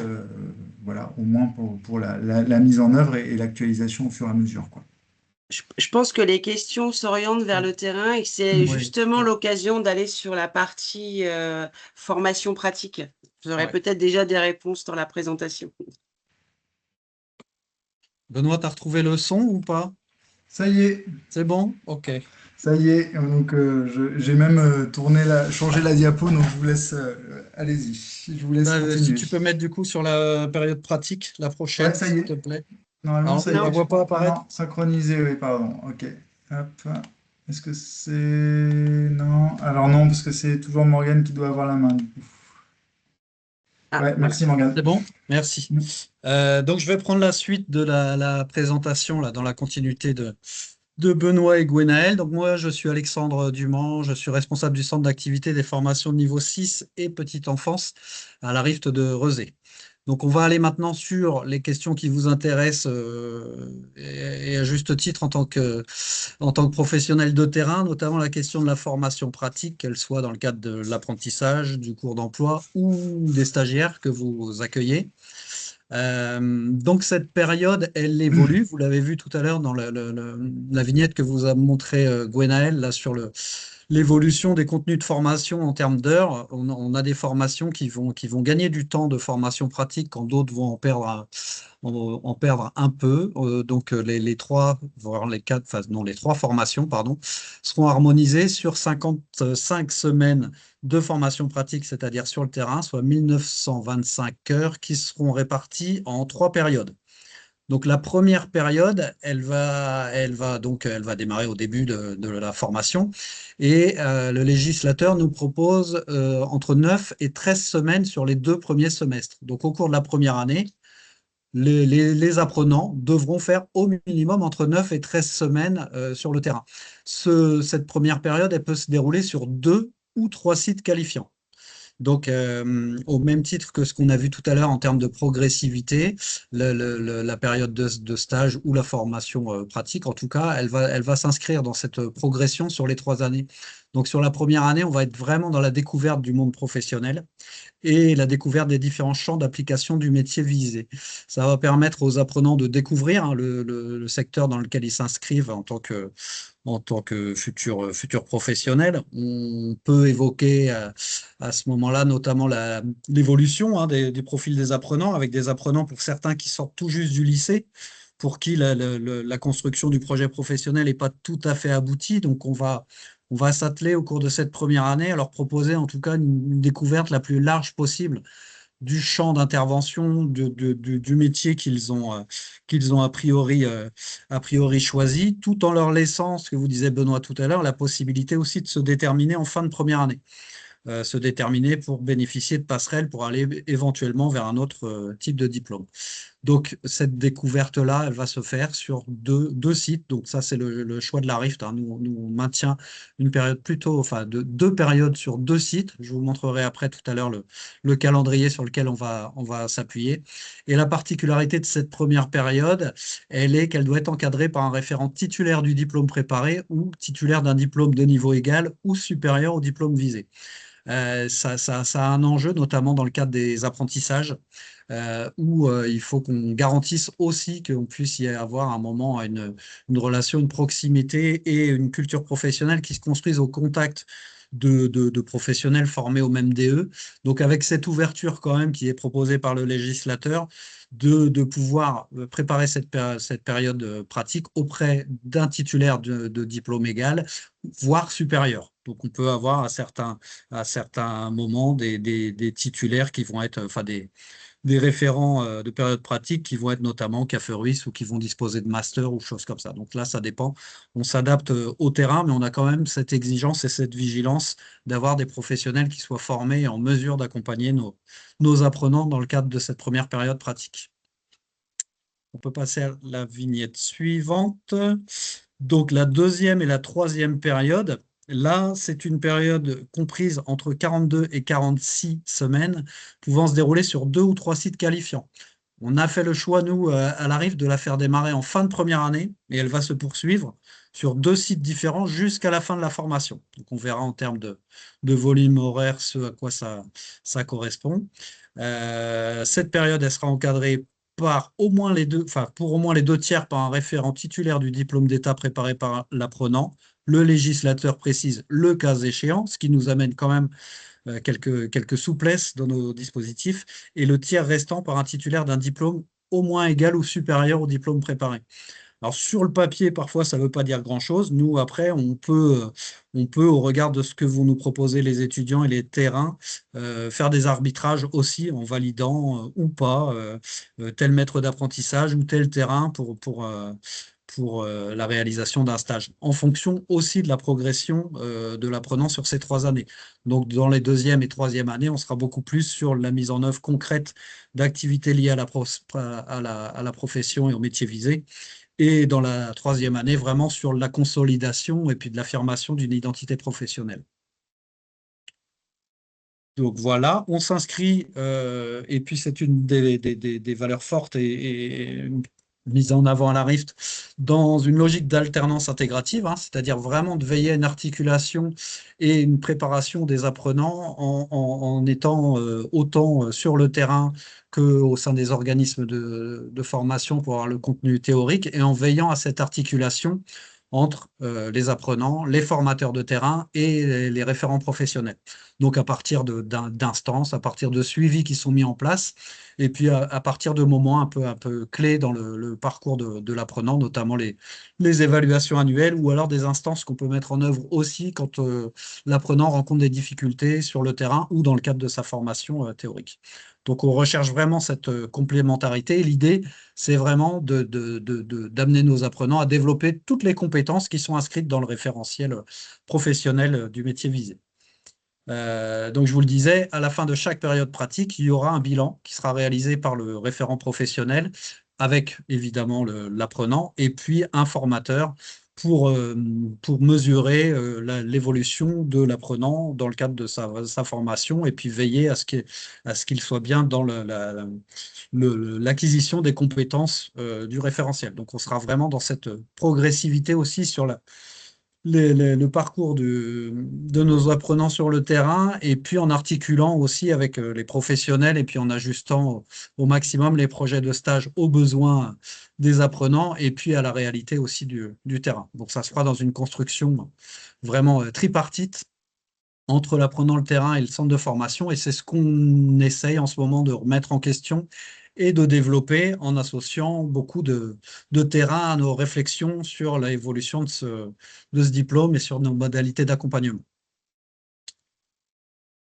voilà, au moins pour la mise en œuvre et l'actualisation au fur et à mesure, quoi. Je pense que les questions s'orientent vers le terrain et que c'est Oui. justement l'occasion d'aller sur la partie formation pratique. Vous aurez Ouais. peut-être déjà des réponses dans la présentation. Benoît, tu as retrouvé le son ou pas? Ça y est, C'est bon? Ok. ça y est. Donc, j'ai même changé la diapo, donc je vous laisse, allez-y, je vous laisse Si continuer. tu peux mettre du coup sur la période pratique, la Ouais, prochaine, ça y s'il te est. plaît. Normalement, Alors, ça on y la Non, est, je voit pas crois. Ah apparaître? non, synchronisé, oui, pardon. Ok. Hop. Est-ce que c'est... Non. Alors non, parce que c'est toujours Morgane qui doit avoir la main, du coup. ah, Ouais, voilà. merci Morgane. C'est bon? Merci. Mm. Donc, je vais prendre la suite de la présentation là, dans la continuité de Benoît et Gwenaël. Donc, moi, je suis Alexandre Dumont, je suis responsable du centre d'activité des formations de niveau 6 et petite enfance à la Rift de Rezé. Donc, on va aller maintenant sur les questions qui vous intéressent et à juste titre en tant que professionnel de terrain, notamment la question de la formation pratique, qu'elle soit dans le cadre de l'apprentissage, du cours d'emploi ou des stagiaires que vous accueillez. Donc cette période, elle évolue. Vous l'avez vu tout à l'heure dans la vignette que vous a montré Gwenaël là sur l'évolution des contenus de formation en termes d'heures. On a des formations qui vont gagner du temps de formation pratique quand d'autres vont en perdre un peu. Donc les trois, voire les quatre, enfin non, les trois formations, pardon, seront harmonisées sur 55 semaines de formation pratique, c'est-à-dire sur le terrain, soit 1925 heures qui seront réparties en trois périodes. Donc la première période, elle va démarrer au début de la formation et le législateur nous propose entre 9 et 13 semaines sur les deux premiers semestres. Donc au cours de la première année, les apprenants devront faire au minimum entre 9 et 13 semaines sur le terrain. Cette première période, elle peut se dérouler sur deux ou trois sites qualifiants. Donc, au même titre que ce qu'on a vu tout à l'heure en termes de progressivité, la période de stage ou la formation pratique, en tout cas, elle va s'inscrire dans cette progression sur les 3 années. Donc, sur la première année, on va être vraiment dans la découverte du monde professionnel et la découverte des différents champs d'application du métier visé. Ça va permettre aux apprenants de découvrir hein, le secteur dans lequel ils s'inscrivent en tant que futur professionnel. On peut évoquer à ce moment-là notamment l'évolution hein, des profils des apprenants, avec des apprenants pour certains qui sortent tout juste du lycée, pour qui la construction du projet professionnel n'est pas tout à fait aboutie. Donc on va s'atteler au cours de cette première année à leur proposer en tout cas une découverte la plus large possible du champ d'intervention du métier qu'ils ont a priori choisi, tout en leur laissant, ce que vous disiez Benoît tout à l'heure, la possibilité aussi de se déterminer en fin de première année. Se déterminer pour bénéficier de passerelles pour aller éventuellement vers un autre type de diplôme. Donc, cette découverte-là, elle va se faire sur deux sites. Donc, ça, c'est le choix de la Rift. Hein. Nous, on maintient une période plutôt, enfin, de deux périodes sur deux sites. Je vous montrerai après tout à l'heure le calendrier sur lequel on va s'appuyer. Et la particularité de cette première période, elle est qu'elle doit être encadrée par un référent titulaire du diplôme préparé ou titulaire d'un diplôme de niveau égal ou supérieur au diplôme visé. Ça a un enjeu, notamment dans le cadre des apprentissages, où il faut qu'on garantisse aussi qu'on puisse y avoir à un moment une relation, une proximité et une culture professionnelle qui se construisent au contact de professionnels formés au même DE. Donc avec cette ouverture quand même qui est proposée par le législateur, de pouvoir préparer cette période pratique auprès d'un titulaire de diplôme égal, voire supérieur. Donc on peut avoir à certains moments des titulaires qui vont être, enfin des référents de période pratique qui vont être notamment CAFERUIS ou qui vont disposer de master ou choses comme ça. Donc là, ça dépend. On s'adapte au terrain, mais on a quand même cette exigence et cette vigilance d'avoir des professionnels qui soient formés et en mesure d'accompagner nos apprenants dans le cadre de cette première période pratique. On peut passer à la vignette suivante. Donc la deuxième et la troisième période, là, c'est une période comprise entre 42 et 46 semaines, pouvant se dérouler sur deux ou trois sites qualifiants. On a fait le choix, nous, à l'ARIF, de la faire démarrer en fin de première année et elle va se poursuivre sur deux sites différents jusqu'à la fin de la formation. Donc on verra en termes de volume horaire ce à quoi ça correspond. Cette période, elle sera encadrée par au moins les deux, enfin, pour au moins les deux tiers par un référent titulaire du diplôme d'État préparé par l'apprenant, le législateur précise le cas échéant, ce qui nous amène quand même quelques souplesses dans nos dispositifs, et le tiers restant par un titulaire d'un diplôme au moins égal ou supérieur au diplôme préparé. Alors sur le papier, parfois, ça ne veut pas dire grand-chose. Nous, après, on peut, au regard de ce que vous nous proposez, les étudiants et les terrains, faire des arbitrages aussi en validant ou pas tel maître d'apprentissage ou tel terrain pour la réalisation d'un stage, en fonction aussi de la progression de l'apprenant sur ces 3 années. Donc, dans les deuxième et troisième années, on sera beaucoup plus sur la mise en œuvre concrète d'activités liées à la profession et au métier visé. Et dans la troisième année, vraiment sur la consolidation et puis de l'affirmation d'une identité professionnelle. Donc voilà, on s'inscrit, et puis c'est une des valeurs fortes et mise en avant à la RIFT, dans une logique d'alternance intégrative, hein, c'est-à-dire vraiment de veiller à une articulation et une préparation des apprenants en étant autant sur le terrain qu'au sein des organismes de formation pour avoir le contenu théorique, et en veillant à cette articulation entre les apprenants, les formateurs de terrain et les référents professionnels. Donc à partir d'instances, à partir de suivis qui sont mis en place, et puis à partir de moments un peu clés dans le parcours de l'apprenant, notamment les évaluations annuelles, ou alors des instances qu'on peut mettre en œuvre aussi quand l'apprenant rencontre des difficultés sur le terrain ou dans le cadre de sa formation théorique. Donc on recherche vraiment cette complémentarité. L'idée, c'est vraiment d'amener nos apprenants à développer toutes les compétences qui sont inscrites dans le référentiel professionnel du métier visé. Donc, je vous le disais, à la fin de chaque période pratique, il y aura un bilan qui sera réalisé par le référent professionnel, avec évidemment l'apprenant, et puis un formateur pour mesurer l'évolution de l'apprenant dans le cadre de sa formation, et puis veiller à ce qu'il soit bien dans l'acquisition des compétences du référentiel. Donc, on sera vraiment dans cette progressivité aussi sur le parcours de nos apprenants sur le terrain, et puis en articulant aussi avec les professionnels, et puis en ajustant au maximum les projets de stage aux besoins des apprenants et puis à la réalité aussi du terrain. Donc ça se fera dans une construction vraiment tripartite entre l'apprenant, le terrain et le centre de formation, et c'est ce qu'on essaye en ce moment de remettre en question et de développer en associant beaucoup de terrain à nos réflexions sur l'évolution de ce diplôme et sur nos modalités d'accompagnement.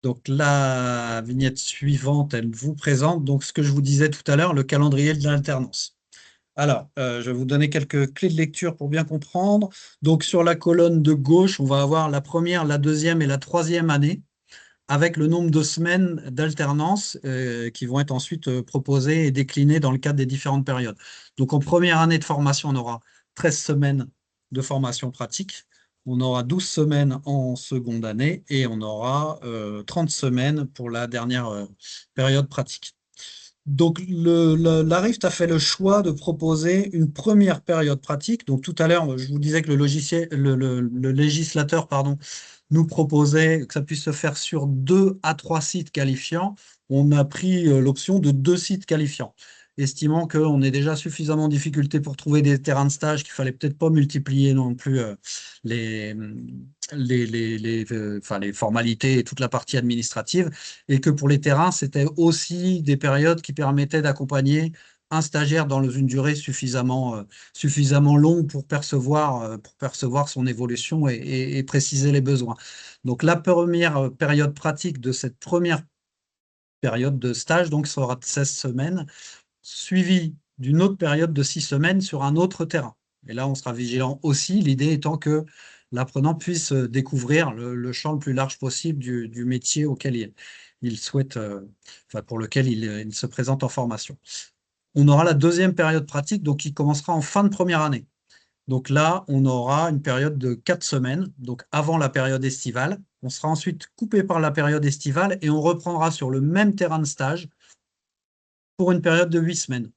Donc la vignette suivante, elle vous présente donc ce que je vous disais tout à l'heure, le calendrier de l'alternance. Alors, je vais vous donner quelques clés de lecture pour bien comprendre. Donc sur la colonne de gauche, on va avoir la première, la deuxième et la troisième année, avec le nombre de semaines d'alternance qui vont être ensuite proposées et déclinées dans le cadre des différentes périodes. Donc en première année de formation, on aura 13 semaines de formation pratique, on aura 12 semaines en seconde année, et on aura 30 semaines pour la dernière période pratique. Donc la RIFT a fait le choix de proposer une première période pratique. Donc tout à l'heure, je vous disais que le législateur, pardon, nous proposait que ça puisse se faire sur 2 à 3 sites qualifiants. On a pris l'option de 2 sites qualifiants, estimant qu'on est déjà suffisamment en difficulté pour trouver des terrains de stage, qu'il fallait peut-être pas multiplier non plus les, enfin, les formalités et toute la partie administrative, et que pour les terrains, c'était aussi des périodes qui permettaient d'accompagner un stagiaire dans une durée suffisamment longue pour percevoir son évolution et préciser les besoins. Donc la première période pratique de cette première période de stage donc sera de 16 semaines, suivie d'une autre période de 6 semaines sur un autre terrain. Et là, on sera vigilant aussi, l'idée étant que l'apprenant puisse découvrir le champ le plus large possible du métier auquel il souhaite, enfin, pour lequel il se présente en formation. On aura la deuxième période pratique, donc qui commencera en fin de première année. Donc là, on aura une période de 4 semaines, donc avant la période estivale. On sera ensuite coupé par la période estivale et on reprendra sur le même terrain de stage pour une période de 8 semaines.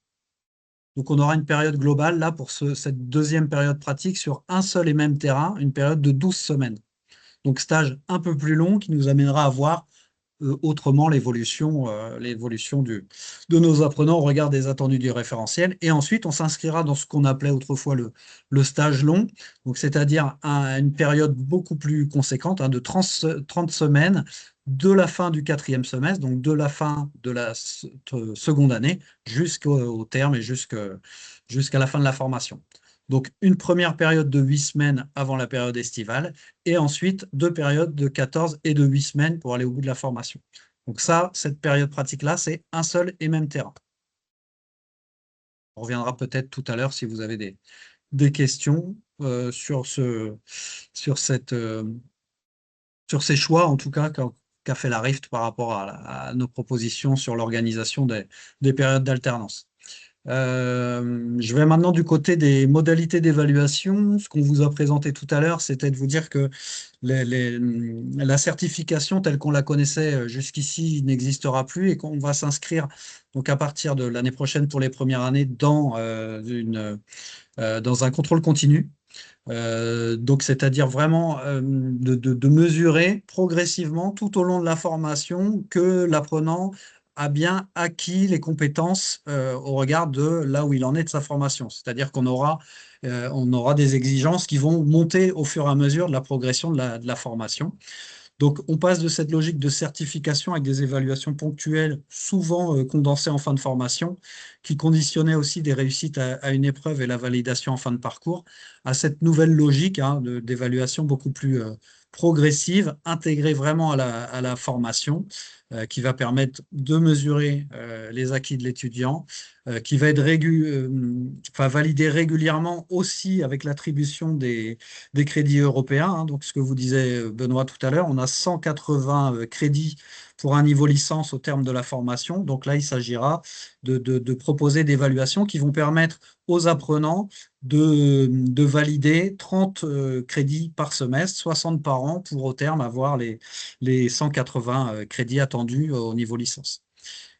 Donc on aura une période globale là pour cette deuxième période pratique sur un seul et même terrain, une période de 12 semaines. Donc stage un peu plus long qui nous amènera à voir autrement l'évolution de nos apprenants au regard des attendus du référentiel. Et ensuite, on s'inscrira dans ce qu'on appelait autrefois le stage long, donc c'est-à-dire une période beaucoup plus conséquente, hein, de 30 semaines de la fin du 4e semestre, donc de la fin de la seconde année jusqu'au terme et jusqu'à la fin de la formation. Donc, une première période de 8 semaines avant la période estivale, et ensuite 2 périodes de 14 et de 8 semaines pour aller au bout de la formation. Donc ça, cette période pratique-là, c'est un seul et même terrain. On reviendra peut-être tout à l'heure si vous avez des questions sur ces choix, en tout cas, qu'a fait la RIFT par rapport à nos propositions sur l'organisation des périodes d'alternance. Je vais maintenant du côté des modalités d'évaluation. Ce qu'on vous a présenté tout à l'heure, c'était de vous dire que la certification telle qu'on la connaissait jusqu'ici n'existera plus et qu'on va s'inscrire donc à partir de l'année prochaine pour les premières années dans un contrôle continu. Donc, c'est-à-dire vraiment de mesurer progressivement tout au long de la formation que l'apprenant a bien acquis les compétences au regard de là où il en est de sa formation. C'est-à-dire qu'on aura des exigences qui vont monter au fur et à mesure de la progression de la formation. Donc, on passe de cette logique de certification avec des évaluations ponctuelles, souvent condensées en fin de formation, qui conditionnaient aussi des réussites à une épreuve et la validation en fin de parcours, à cette nouvelle logique d'évaluation beaucoup plus progressive, intégrée vraiment à la formation, qui va permettre de mesurer les acquis de l'étudiant, qui va être validé régulièrement aussi avec l'attribution des crédits européens. Hein. Donc, ce que vous disait Benoît tout à l'heure, on a 180 crédits pour un niveau licence au terme de la formation. Donc là, il s'agira de proposer des évaluations qui vont permettre aux apprenants de valider 30 crédits par semestre, 60 par an, pour au terme avoir les 180 crédits attendus au niveau licence.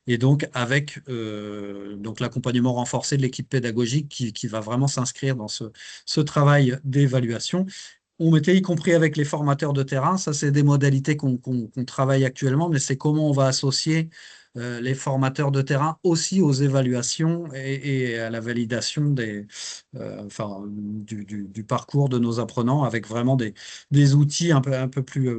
Et donc, avec donc l'accompagnement renforcé de l'équipe pédagogique qui va vraiment s'inscrire dans ce travail d'évaluation. On mettait y compris avec les formateurs de terrain. Ça, c'est des modalités qu'on travaille actuellement, mais c'est comment on va associer les formateurs de terrain aussi aux évaluations et à la validation du parcours de nos apprenants avec vraiment des outils un peu plus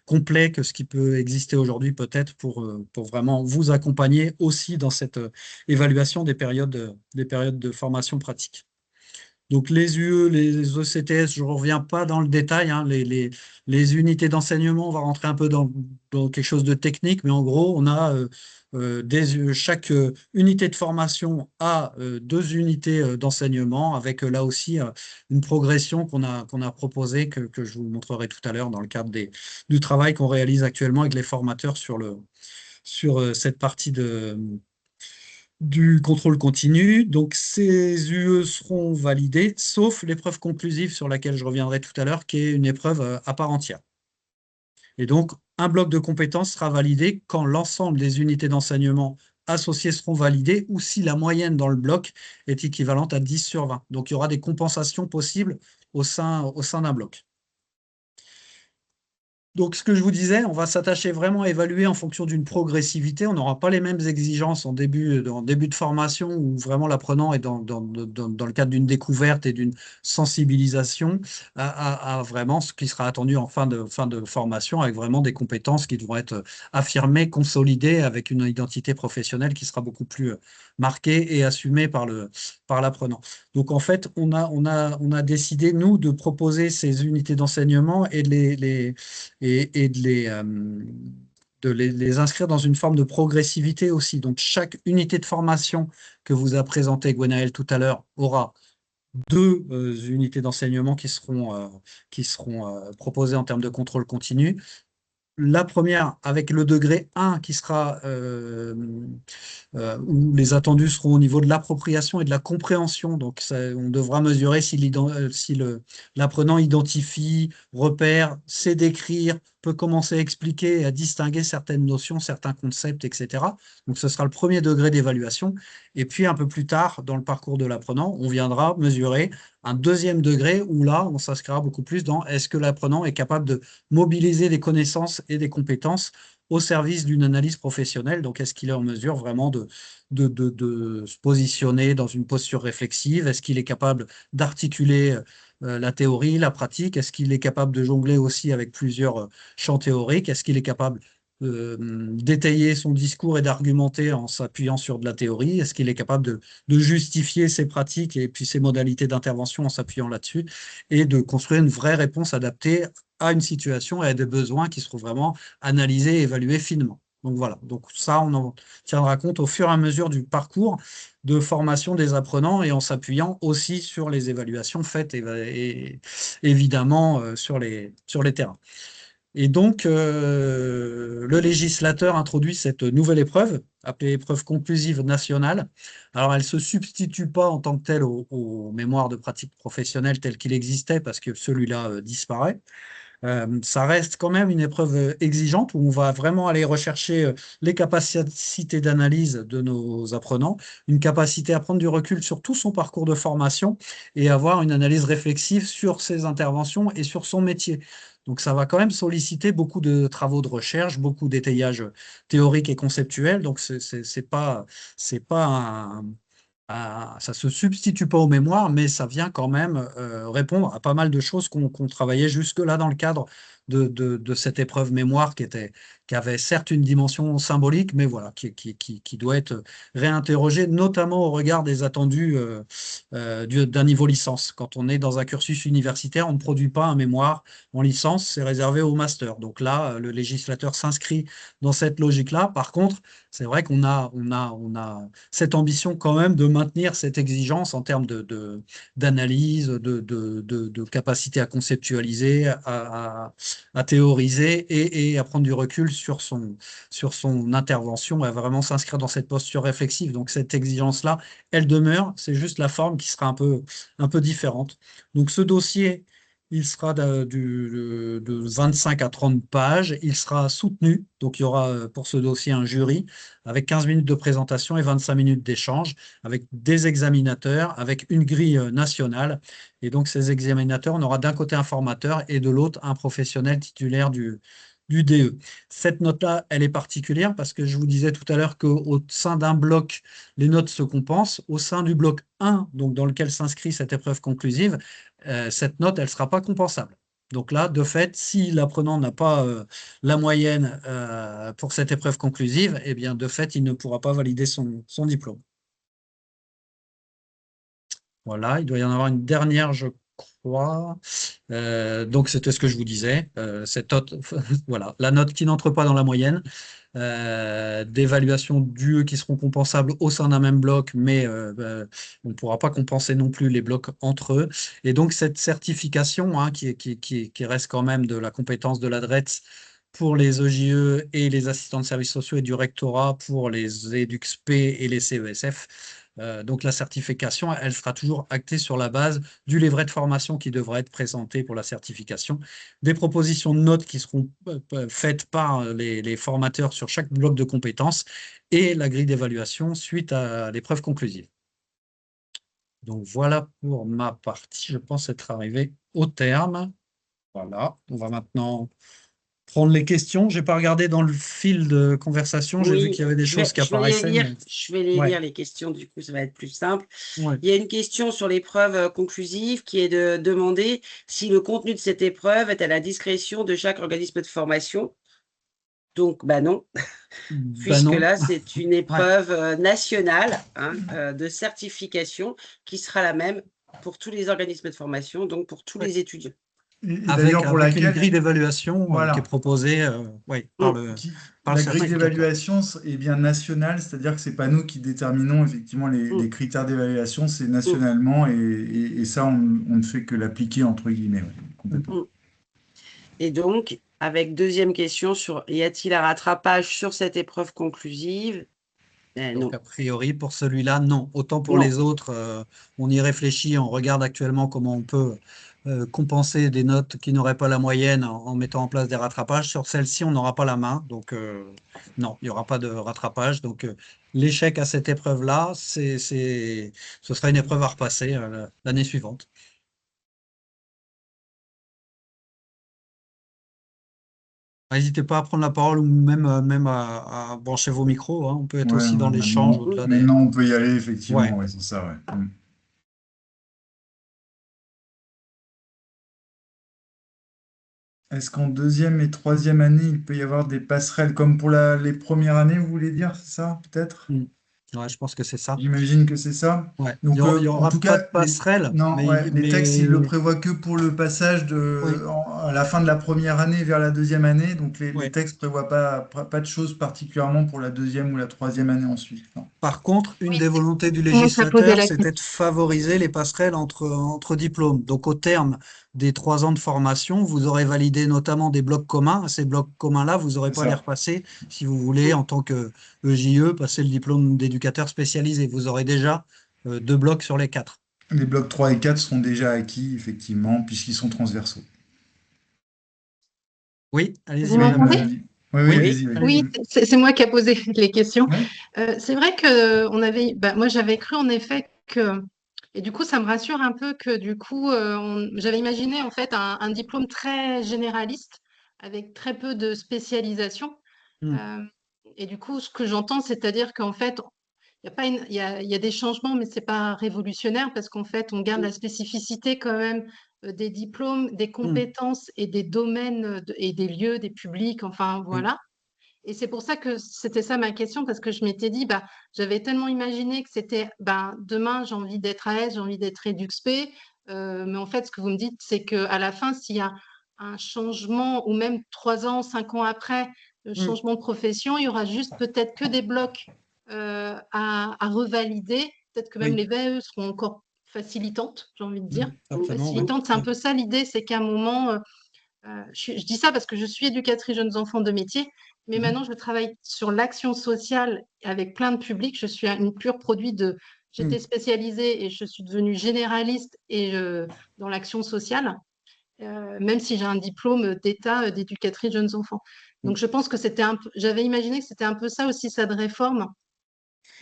complets que ce qui peut exister aujourd'hui peut-être pour vraiment vous accompagner aussi dans cette évaluation des périodes de formation pratique. Donc les UE, les ECTS, je ne reviens pas dans le détail, hein, les unités d'enseignement, on va rentrer un peu dans quelque chose de technique, mais en gros, on a chaque unité de formation a 2 unités d'enseignement, avec là aussi une progression qu'on a proposée, que je vous montrerai tout à l'heure dans le cadre du travail qu'on réalise actuellement avec les formateurs sur cette partie du contrôle continu. Donc, ces UE seront validés, sauf l'épreuve conclusive sur laquelle je reviendrai tout à l'heure, qui est une épreuve à part entière. Et donc, un bloc de compétences sera validé quand l'ensemble des unités d'enseignement associées seront validées ou si la moyenne dans le bloc est équivalente à 10 sur 20. Donc, il y aura des compensations possibles au sein d'un bloc. Donc, ce que je vous disais, on va s'attacher vraiment à évaluer en fonction d'une progressivité. On n'aura pas les mêmes exigences en début de formation où vraiment l'apprenant est dans le cadre d'une découverte et d'une sensibilisation à vraiment ce qui sera attendu en fin de formation avec vraiment des compétences qui devront être affirmées, consolidées avec une identité professionnelle qui sera beaucoup plus marquée et assumée par l'apprenant. Donc, en fait, on a décidé, nous, de proposer ces unités d'enseignement et de les inscrire dans une forme de progressivité aussi. Donc, chaque unité de formation que vous a présentée Gwenaël tout à l'heure aura 2 unités d'enseignement qui seront proposées en termes de contrôle continu. La première avec le degré 1 qui sera où les attendus seront au niveau de l'appropriation et de la compréhension. Donc, on devra mesurer si l'apprenant identifie, repère, sait décrire, peut commencer à expliquer et à distinguer certaines notions, certains concepts, etc. Donc, ce sera le premier degré d'évaluation. Et puis, un peu plus tard, dans le parcours de l'apprenant, on viendra mesurer un deuxième degré où là, on s'inscrira beaucoup plus dans est-ce que l'apprenant est capable de mobiliser des connaissances et des compétences au service d'une analyse professionnelle. Donc, est-ce qu'il est en mesure vraiment de se positionner dans une posture réflexive? Est-ce qu'il est capable d'articuler la théorie, la pratique? Est-ce qu'il est capable de jongler aussi avec plusieurs champs théoriques? Est-ce qu'il est capable d'étayer son discours et d'argumenter en s'appuyant sur de la théorie? Est-ce qu'il est capable de justifier ses pratiques et puis ses modalités d'intervention en s'appuyant là-dessus et de construire une vraie réponse adaptée à une situation et à des besoins qui seront vraiment analysés et évalués finement? Donc voilà, donc ça, on en tiendra compte au fur et à mesure du parcours de formation des apprenants et en s'appuyant aussi sur les évaluations faites et évidemment sur les terrains. Et donc, le législateur introduit cette nouvelle épreuve, appelée épreuve conclusive nationale. Alors, elle ne se substitue pas en tant que telle au mémoire de pratique professionnelle tel qu'il existait, parce que celui-là disparaît. Ça reste quand même une épreuve exigeante où on va vraiment aller rechercher les capacités d'analyse de nos apprenants, une capacité à prendre du recul sur tout son parcours de formation et avoir une analyse réflexive sur ses interventions et sur son métier. Donc ça va quand même solliciter beaucoup de travaux de recherche, beaucoup d'étayage théorique et conceptuel. Donc c'est pas ça se substitue pas aux mémoires, mais ça vient quand même répondre à pas mal de choses qu'on travaillait jusque-là dans le cadre de cette épreuve mémoire qui avait certes une dimension symbolique, mais voilà, qui doit être réinterrogée, notamment au regard des attendus d'un niveau licence. Quand on est dans un cursus universitaire, on ne produit pas un mémoire en licence, c'est réservé au master. Donc là, le législateur s'inscrit dans cette logique-là. Par contre, c'est vrai qu'on a cette ambition quand même de maintenir cette exigence en termes d'analyse, de capacité à conceptualiser, à théoriser et à prendre du recul sur son intervention, à vraiment s'inscrire dans cette posture réflexive. Donc cette exigence-là, elle demeure, c'est juste la forme qui sera un peu différente. Donc ce dossier, il sera de 25 à 30 pages. Il sera soutenu. Donc, il y aura pour ce dossier un jury avec 15 minutes de présentation et 25 minutes d'échange, avec des examinateurs, avec une grille nationale. Et donc, ces examinateurs, on aura d'un côté un formateur et de l'autre un professionnel titulaire du DE. Cette note-là, elle est particulière parce que je vous disais tout à l'heure qu'au sein d'un bloc, les notes se compensent. Au sein du bloc 1, donc dans lequel s'inscrit cette épreuve conclusive, cette note, elle ne sera pas compensable. Donc là, de fait, si l'apprenant n'a pas la moyenne pour cette épreuve conclusive, eh bien, de fait, il ne pourra pas valider son diplôme. Voilà, il doit y en avoir une dernière, je crois. Donc, c'était ce que je vous disais. Cette note, voilà, la note qui n'entre pas dans la moyenne. D'évaluation d'UE qui seront compensables au sein d'un même bloc, mais on ne pourra pas compenser non plus les blocs entre eux. Et donc, cette certification, hein, qui reste quand même de la compétence de l'ADRETS pour les EJE et les assistants de services sociaux et du rectorat pour les EDUXP et les CESF. Donc la certification, elle sera toujours actée sur la base du livret de formation qui devra être présenté pour la certification, des propositions de notes qui seront faites par les formateurs sur chaque bloc de compétences et la grille d'évaluation suite à l'épreuve conclusive. Donc voilà pour ma partie, je pense être arrivé au terme. Voilà, on va maintenant prendre les questions. Je n'ai pas regardé dans le fil de conversation, j'ai vu Oui, qu'il y avait des choses qui apparaissaient. je vais les Ouais, lire, les questions, du coup, ça va être plus simple. ouais. Il y a une question sur l'épreuve conclusive qui est de demander si le contenu de cette épreuve est à la discrétion de chaque organisme de formation. Donc, bah non, Ben puisque non. là, c'est une Ouais. épreuve nationale hein, de certification qui sera la même pour tous les organismes de formation, donc pour tous Ouais. les étudiants. Et d'ailleurs, pour Avec une laquelle, grille d'évaluation qui est voilà, proposée ouais, par Mm. par le la grille certificateur. d'évaluation est bien nationale, c'est-à-dire que c'est pas nous qui déterminons effectivement Mm. les critères d'évaluation, c'est Mm. nationalement et ça, on ne fait que l'appliquer entre guillemets, ouais, complètement. Mm. Et donc, avec deuxième question sur y a-t-il un rattrapage sur cette épreuve conclusive? Donc, Non. a priori, pour celui-là, non. Autant pour Non. les autres, on y réfléchit, on regarde actuellement comment on peut compenser des notes qui n'auraient pas la moyenne en mettant en place des rattrapages. Sur celle-ci, on n'aura pas la main. Donc, non, il n'y aura pas de rattrapage. Donc, l'échec à cette épreuve-là, ce sera une épreuve à repasser l'année suivante. N'hésitez pas à prendre la parole ou même à brancher vos micros, hein. On peut être Ouais, aussi dans l'échange maintenant, au-delà des. maintenant on peut y aller, Ouais. effectivement, ouais, c'est ça, ouais. Est-ce qu'en deuxième et troisième année, il peut y avoir des passerelles comme pour les premières années, vous voulez dire, c'est ça, peut-être? Mm. Ouais, je pense que c'est ça. J'imagine que c'est ça. Ouais. Donc, Il y en aura tout pas cas, de passerelle, non, ouais, les textes, ils le mais prévoient que pour le passage oui, à la fin de la première année vers la deuxième année. Donc, les oui. textes prévoient pas de choses particulièrement pour la deuxième ou la troisième année ensuite. Non. Par contre, une Oui, des volontés du c'est moi qui a posé législateur, la c'était de question. favoriser les passerelles entre diplômes. Donc, au terme des 3 ans de formation, vous aurez validé notamment des blocs communs. Ces blocs communs-là, vous n'aurez C'est pas à les ça. repasser si vous voulez, en tant que EJE, passer le diplôme d'éducateur spécialisé. Vous aurez déjà 2 blocs sur les 4. Les blocs 3 et 4 seront déjà acquis, effectivement, puisqu'ils sont transversaux. Oui, allez-y, Vous Oui, madame. m'entendez? Amélie. Oui, oui, Oui, Oui, allez-y, Oui, allez-y. allez-y. c'est moi qui a posé les questions. Oui, C'est vrai que moi j'avais cru en effet que, et du coup ça me rassure un peu que du coup j'avais imaginé en fait un diplôme très généraliste avec très peu de spécialisation. Hmm, Euh, et du coup ce que j'entends, c'est-à-dire qu'en fait il y a pas il y a des changements, mais c'est pas révolutionnaire parce qu'en fait on garde la spécificité quand même des diplômes, des hmm, compétences et des domaines et des lieux, des publics, enfin oui, voilà. Et c'est pour ça que c'était ça ma question, parce que je m'étais dit, bah, j'avais tellement imaginé que c'était, bah, demain, j'ai envie d'être AS, j'ai envie d'être EduxP, mais en fait, ce que vous me dites, c'est qu'à la fin, s'il y a un changement, ou même 3 ans, 5 ans après, le hmm, changement de profession, il y aura juste peut-être que des blocs à revalider. Peut-être que même oui, les VAE seront encore facilitantes, j'ai envie de hmm, dire. certainement, oui. Facilitantes, c'est un Oui. peu ça l'idée, c'est qu'à un moment, je dis ça parce que je suis éducatrice jeunes enfants de métier, mais mhm, maintenant je travaille sur l'action sociale avec plein de publics. Je suis une pure produit de. Hmm, J'étais spécialisée et je suis devenue généraliste et dans l'action sociale, même si j'ai un diplôme d'État d'éducatrice jeunes enfants. hmm. Donc je pense que c'était un peu. J'avais imaginé que c'était un peu ça aussi, ça de réforme.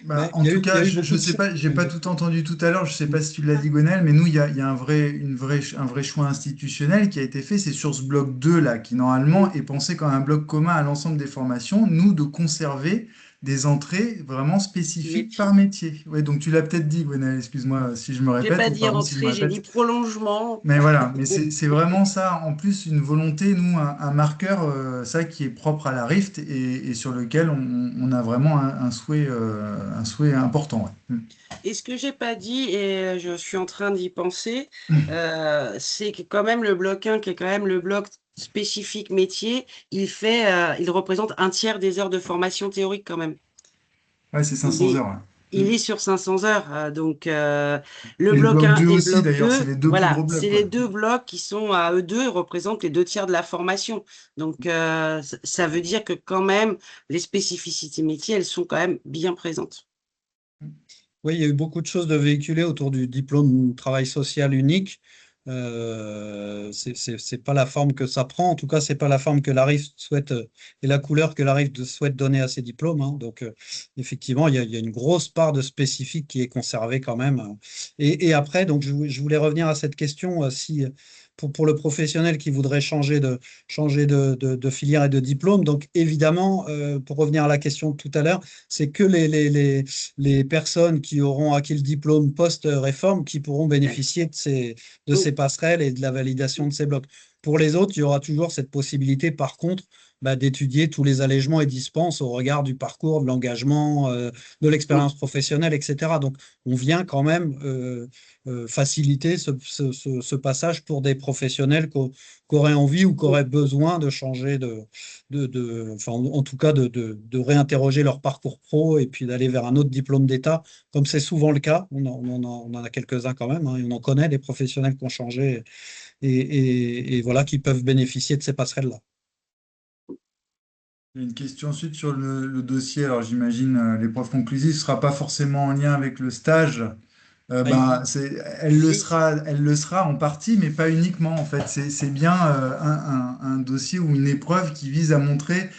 bah, Mais en tout il y cas, a eu je beaucoup ne de sais choses. pas, j'ai pas tout entendu tout à l'heure, je ne sais pas si tu l'as Ah, dit, Gwenel, mais nous, il y a un vrai choix institutionnel qui a été fait, c'est sur ce bloc 2 là, qui normalement est pensé comme un bloc commun à l'ensemble des formations, nous, de conserver des entrées vraiment spécifiques métier. par métier. Ouais, donc tu l'as peut-être dit, Gwenel, excuse-moi si je me J'ai répète, pas ou dit pardon si je me entrée, j'ai dit répète. prolongement. Mais voilà, mais c'est vraiment ça, en plus, une volonté, nous, un marqueur, ça qui est propre à la Rift et sur lequel on a vraiment un souhait important. Ouais. Et ce que j'ai pas dit, et je suis en train d'y penser, c'est que quand même le bloc 1, qui est quand même le bloc spécifique métier, il représente un tiers des heures de formation théorique quand même. Ouais, c'est Il 500 est, heures. Ouais. il est sur 500 heures. Donc, le Et le bloc bloc 1 2 et aussi, bloc d'ailleurs, c'est 2, les deux plus voilà, gros c'est blocs. les Ouais. deux blocs qui sont à eux deux, représentent les deux tiers de la formation. Donc, ça veut dire que quand même, les spécificités métiers, elles sont quand même bien présentes. Oui, il y a eu beaucoup de choses de véhiculées autour du diplôme travail social unique. C'est pas la forme que ça prend. En tout cas, c'est pas la forme que l'ARIF souhaite et la couleur que l'ARIF souhaite donner à ces diplômes, hein. Donc, effectivement, il y a une grosse part de spécifique qui est conservée quand même. Et après, donc, je voulais revenir à cette question si pour le professionnel qui voudrait changer de filière et de diplôme. Donc, évidemment, pour revenir à la question de tout à l'heure, c'est que les personnes qui auront acquis le diplôme post-réforme qui pourront bénéficier de ces passerelles et de la validation de ces blocs. Pour les autres, il y aura toujours cette possibilité, par contre, d'étudier tous les allègements et dispenses au regard du parcours, de l'engagement, de l'expérience professionnelle, etc. Donc, on vient quand même faciliter ce passage pour des professionnels qui auraient envie ou qui auraient besoin de changer enfin, en tout cas de réinterroger leur parcours pro et puis d'aller vers un autre diplôme d'État, comme c'est souvent le cas. On en a quelques-uns quand même, hein, et on en connaît des professionnels qui ont changé et voilà, qui peuvent bénéficier de ces passerelles-là. J'ai une question ensuite sur le dossier. Alors, j'imagine l'épreuve conclusive ne sera pas forcément en lien avec le stage. Oui, Si, Elle le sera en partie, mais pas uniquement. En fait, c'est bien un dossier ou une épreuve qui vise à montrer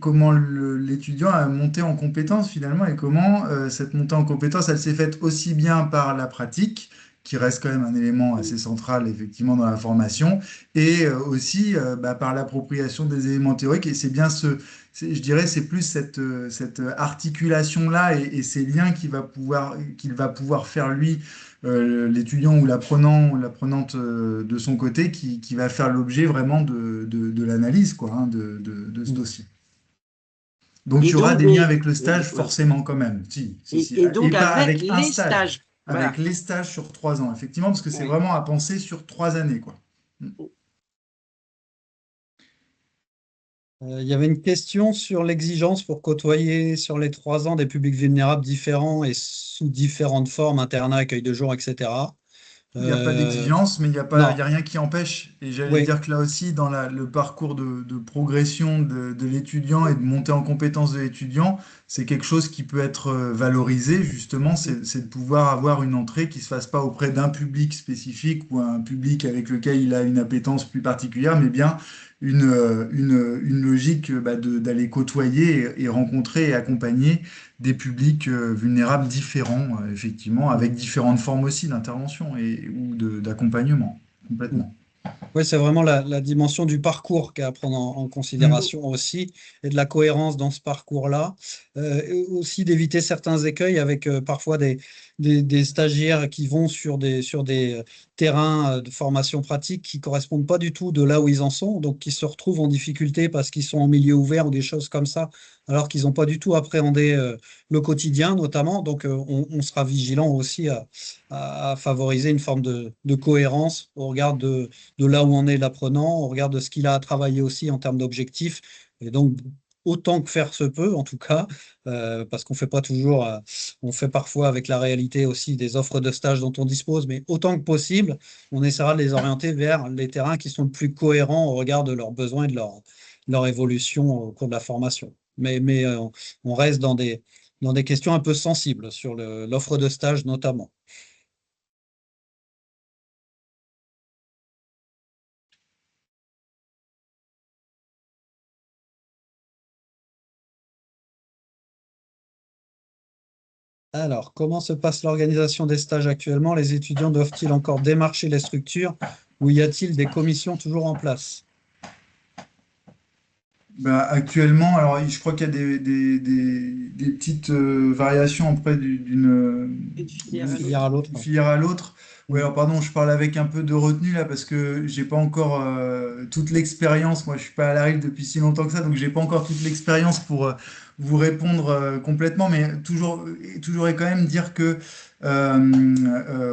comment l'étudiant a monté en compétence finalement et comment cette montée en compétence, elle s'est faite aussi bien par la pratique qui reste quand même un élément assez central effectivement dans la formation, et aussi par l'appropriation des éléments théoriques. Et c'est bien je dirais, c'est plus cette articulation-là et ces liens qu'il va pouvoir faire lui, l'étudiant ou l'apprenant, l'apprenante de son côté, qui va faire l'objet vraiment de l'analyse, quoi, hein, de ce dossier. Donc, il Et y aura donc, des liens avec le stage, voilà. forcément, quand même. Si, si, si. Et donc Et pas avec avec un les stage, stages. avec Voilà. les stages sur 3 ans, effectivement, parce que c'est Oui. vraiment à penser sur 3 années, quoi. Il y avait une question sur l'exigence pour côtoyer sur les 3 ans des publics vulnérables différents et sous différentes formes, internat, accueil de jour, etc. Il n'y a pas Euh, d'exigence, mais il y non, a rien qui empêche. Et j'allais oui, dire que là aussi, dans le parcours de progression de l'étudiant et de montée en compétence de l'étudiant, c'est quelque chose qui peut être valorisé, justement, c'est de pouvoir avoir une entrée qui ne se fasse pas auprès d'un public spécifique ou un public avec lequel il a une appétence plus particulière, mais bien une logique d'aller côtoyer et rencontrer et accompagner des publics vulnérables différents, effectivement, avec différentes formes aussi d'intervention ou d'accompagnement, complètement. oui, c'est vraiment la dimension du parcours qu'à prendre en Mm. considération aussi, et de la cohérence dans ce parcours-là. Et aussi d'éviter certains écueils avec parfois des stagiaires qui vont sur des terrains de formation pratique qui correspondent pas du tout de là où ils en sont, donc qui se retrouvent en difficulté parce qu'ils sont en milieu ouvert ou des choses comme ça, alors qu'ils n'ont pas du tout appréhendé le quotidien notamment. Donc on sera vigilant aussi à favoriser une forme de cohérence au regard de là où en est l'apprenant, on regarde ce qu'il a à travailler aussi en termes d'objectifs. Et donc, autant que faire se peut, en tout cas, parce qu'on fait pas toujours, on fait parfois avec la réalité aussi des offres de stage dont on dispose, mais autant que possible, on essaiera de les orienter vers les terrains qui sont le plus cohérents au regard de leurs besoins et de leur évolution au cours de la formation. Mais on reste dans des questions un peu sensibles sur l'offre de stage notamment. Alors, comment se passe l'organisation des stages actuellement? Les étudiants doivent-ils encore démarcher les structures ou y a-t-il des commissions toujours en place? Actuellement, alors je crois qu'il y a des petites variations auprès Une filière D'une à filière l'autre. à l'autre? d'une filière à l'autre. Oui, Mm. alors pardon, je parle avec un peu de retenue là parce que j'ai pas encore toute l'expérience. Moi, je suis pas à la rive depuis si longtemps que ça, donc j'ai pas encore toute l'expérience pour vous répondre complètement. Mais toujours et quand même dire que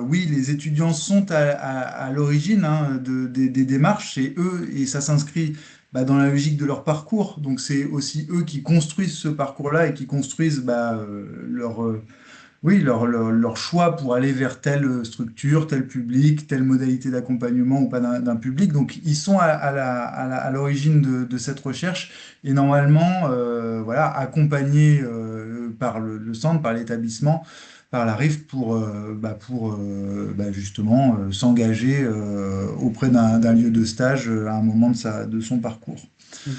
oui, les étudiants sont à l'origine, hein, des démarches. C'est eux et ça s'inscrit dans la logique de leur parcours. Donc c'est aussi eux qui construisent ce parcours-là et qui construisent oui, leur choix pour aller vers telle structure, tel public, telle modalité d'accompagnement ou pas d'un public. Donc ils sont à l'origine de cette recherche et normalement voilà, accompagnés par le centre, par l'établissement, par la RIF pour justement s'engager auprès d'un lieu de stage à un moment de son parcours. Mm.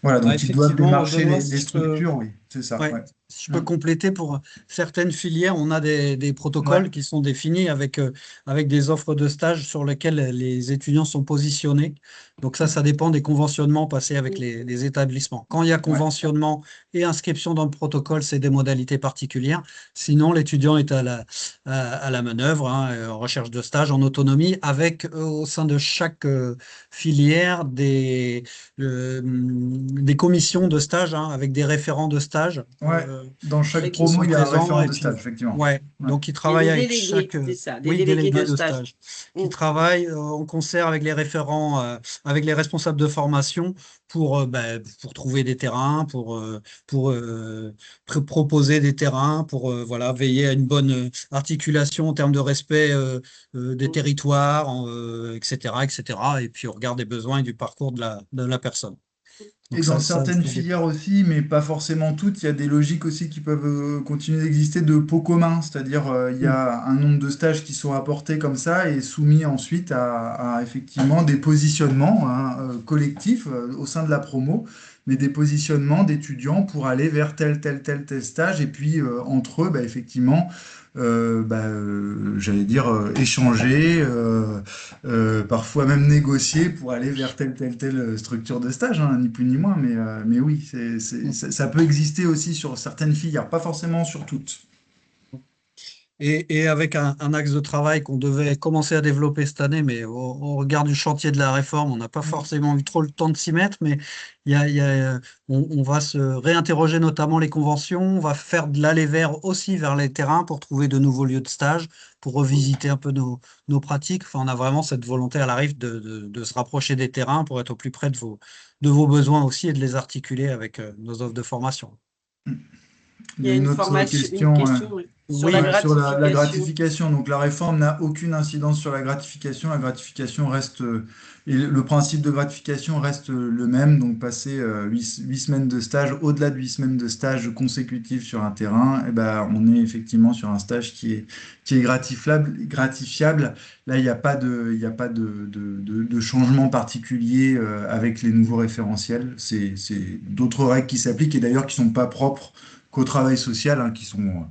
Voilà, Ah, donc ils doivent effectivement, démarcher Benoît, les structures, oui, c'est ça, ouais. si je peux compléter, pour certaines filières, on a des Ouais, protocoles qui sont définis avec des offres de stage sur lesquelles les étudiants sont positionnés. Donc ça dépend des conventionnements passés avec les établissements. Quand il y a ouais. conventionnement et inscription dans le protocole, c'est des modalités particulières. Sinon, l'étudiant est à la manœuvre, hein, en recherche de stage, en autonomie, avec au sein de chaque filière des commissions de stage, hein, avec des référents de stage Ouais, dans chaque Avec qui promo, sont il y a un présents. référent Et de puis, stage, effectivement. ouais, Ouais. donc ils Et travaillent des avec délégués, chaque, c'est ça, des oui, délégués délégués de de stage. stage, qui Mm. travaillent en concert avec les référents, avec les responsables de formation pour trouver des terrains, pour proposer des terrains, pour voilà, veiller à une bonne articulation en termes de respect des territoires, etc., etc. Et puis on regarde des besoins et du parcours de la personne. Et Donc dans ça certaines dépend. filières aussi, mais pas forcément toutes, il y a des logiques aussi qui peuvent continuer d'exister de pots communs, c'est-à-dire il y Mm. a un nombre de stages qui sont apportés comme ça et soumis ensuite à effectivement des positionnements hein, collectifs au sein de la promo mais des positionnements d'étudiants pour aller vers tel stage. Et puis, entre eux, bah, effectivement, j'allais dire échanger, parfois même négocier pour aller vers telle structure de stage, hein, ni plus ni moins. Mais oui, ça peut exister aussi sur certaines filières, pas forcément sur toutes. Et avec un axe de travail qu'on devait commencer à développer cette année, mais au regard du chantier de la réforme, on n'a pas forcément eu trop le temps de s'y mettre, mais on va se réinterroger notamment les conventions, on va faire de l'aller vers aussi vers les terrains pour trouver de nouveaux lieux de stage, pour revisiter un peu nos pratiques. Enfin, on a vraiment cette volonté à l'arrivée de se rapprocher des terrains pour être au plus près de vos besoins aussi et de les articuler avec nos offres de formation. Il Il y y a a une une autre formation, une question. question oui, sur la Oui, Ouais, sur la gratification. gratification. Donc la réforme n'a aucune incidence sur la gratification. La gratification reste, et le principe de gratification reste le même. Donc passer 8 semaines de stage, au-delà de 8 semaines de stage consécutifs sur un terrain, eh ben, on est effectivement sur un stage qui est gratifiable. Là, il n'y a pas de changement particulier avec les nouveaux référentiels. C'est d'autres règles qui s'appliquent et d'ailleurs qui ne sont pas propres qu'au travail social, hein, qui sont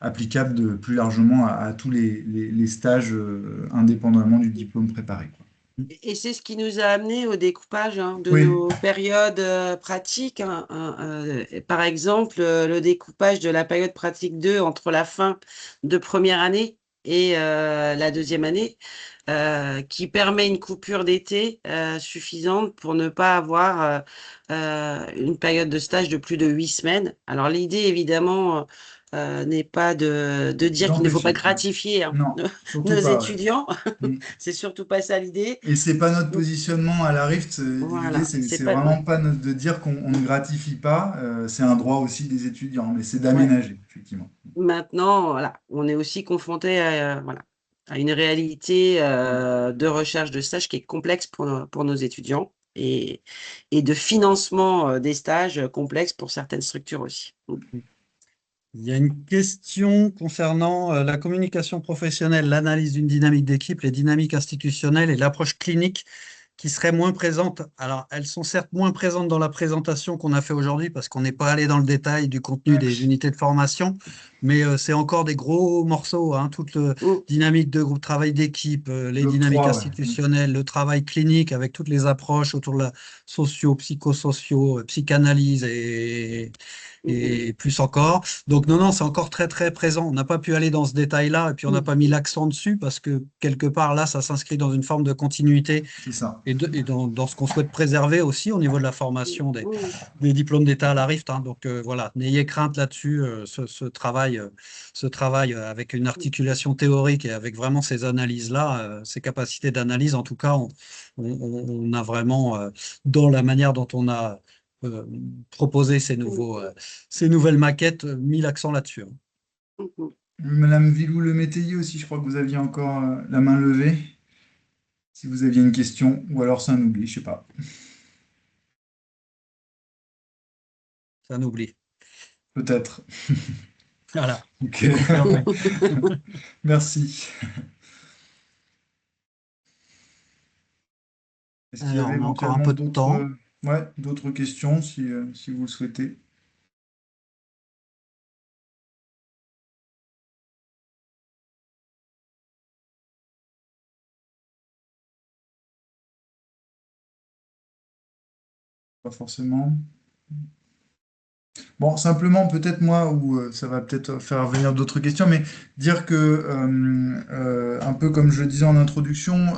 applicables plus largement à tous les stages indépendamment du diplôme préparé, quoi. Et c'est ce qui nous a amené au découpage de Oui, nos périodes pratiques, par exemple, le découpage de la période pratique 2 entre la fin de première année et la deuxième année, qui permet une coupure d'été suffisante pour ne pas avoir une période de stage de plus de 8 semaines. Alors l'idée, évidemment, n'est pas de dire qu'il ne faut pas d'empêcher. gratifier Non, surtout nos pas. Ouais. étudiants. Mm. C'est surtout pas ça l'idée. Et c'est pas notre Donc, positionnement à la RIFT. L'idée, voilà, c'est c'est c'est pas. Ouais. vraiment pas de dire qu'on ne gratifie pas. C'est un droit aussi des étudiants, mais c'est Ouais. d'aménager, effectivement. Maintenant, voilà, on est aussi confronté à, voilà, à une réalité de recherche de stage qui est complexe pour nos étudiants et de financement des stages complexes pour certaines structures aussi. il y a une question concernant la communication professionnelle, l'analyse d'une dynamique d'équipe, les dynamiques institutionnelles et l'approche clinique qui seraient moins présentes. Alors, elles sont certes moins présentes dans la présentation qu'on a fait aujourd'hui parce qu'on n'est pas allé dans le détail du contenu Ouais. des unités de formation, mais c'est encore des gros morceaux, hein, toute la Mm. dynamique de groupe, travail d'équipe, les Bloc dynamiques 3, ouais. institutionnelles, le travail clinique avec toutes les approches autour de la socio, psychosociaux, psychanalyse et plus encore. Donc non, non, c'est encore très, très présent. On n'a pas pu aller dans ce détail-là et puis on n'a pas mis l'accent dessus parce que quelque part, là, ça s'inscrit dans une forme de continuité C'est ça. et dans ce qu'on souhaite préserver aussi au niveau de la formation des diplômes d'État à la RIFT, hein. Donc voilà, n'ayez crainte là-dessus. Ce travail avec une articulation théorique et avec vraiment ces analyses-là, ces capacités d'analyse, en tout cas, on a vraiment, dans la manière dont on a euh, proposé ces nouvelles maquettes, mis l'accent là-dessus, hein. Madame Villou-Le Métayer aussi, je crois que vous aviez encore la main levée. Si vous aviez une question, ou alors c'est un oubli, je sais pas. Ça n'oublie. Peut-être. Voilà, Ok. c'est confirmé. Merci. Est-ce qu'il y Alors, avait on a encore un éventuellement peu de temps. d'autres questions si vous le souhaitez? Pas forcément. Bon, simplement, peut-être moi, ou ça va peut-être faire venir d'autres questions, mais dire que, un peu comme je le disais en introduction,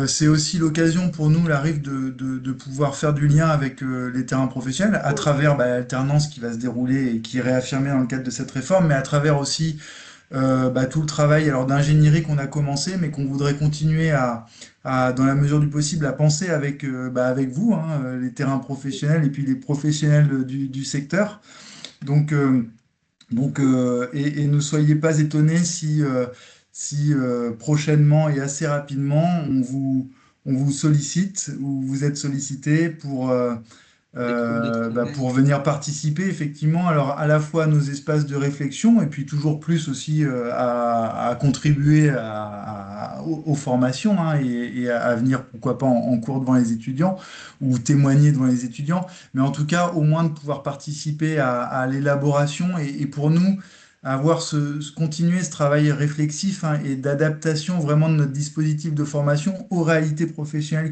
c'est aussi l'occasion pour nous, la RIF, de pouvoir faire du lien avec les terrains professionnels à travers l'alternance qui va se dérouler et qui est réaffirmée dans le cadre de cette réforme, mais à travers aussi tout le travail alors d'ingénierie qu'on a commencé, mais qu'on voudrait continuer dans la mesure du possible, à penser avec vous, hein, les terrains professionnels et puis les professionnels du secteur. Donc, et ne soyez pas étonnés si prochainement et assez rapidement, on vous sollicite ou vous êtes sollicité Des groupes de travail. pour venir participer effectivement alors à la fois à nos espaces de réflexion et puis toujours plus aussi à contribuer aux formations hein, et à venir pourquoi pas en cours devant les étudiants ou témoigner devant les étudiants, mais en tout cas au moins de pouvoir participer à l'élaboration et pour nous avoir continuer ce travail réflexif hein, et d'adaptation vraiment de notre dispositif de formation aux réalités professionnelles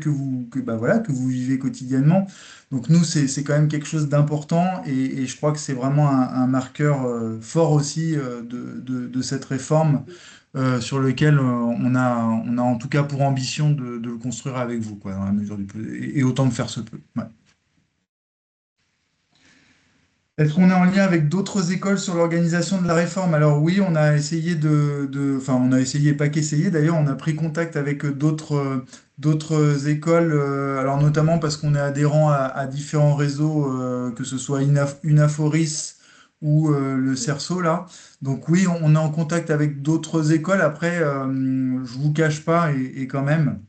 bah voilà, que vous vivez quotidiennement. Donc nous, c'est quand même quelque chose d'important et je crois que c'est vraiment un marqueur fort aussi de cette réforme sur lequel on a en tout cas pour ambition de le construire avec vous, quoi, dans la mesure du peu, et autant que faire se peut. Ouais. Est-ce qu'on est en lien avec d'autres écoles sur l'organisation de la réforme? Alors oui, on a essayé enfin on a essayé, pas qu'essayé d'ailleurs, on a pris contact avec d'autres écoles, alors notamment parce qu'on est adhérent à différents réseaux, que ce soit Unaforis ou le CERSO là. Donc oui, on est en contact avec d'autres écoles. Après, je vous cache pas et quand même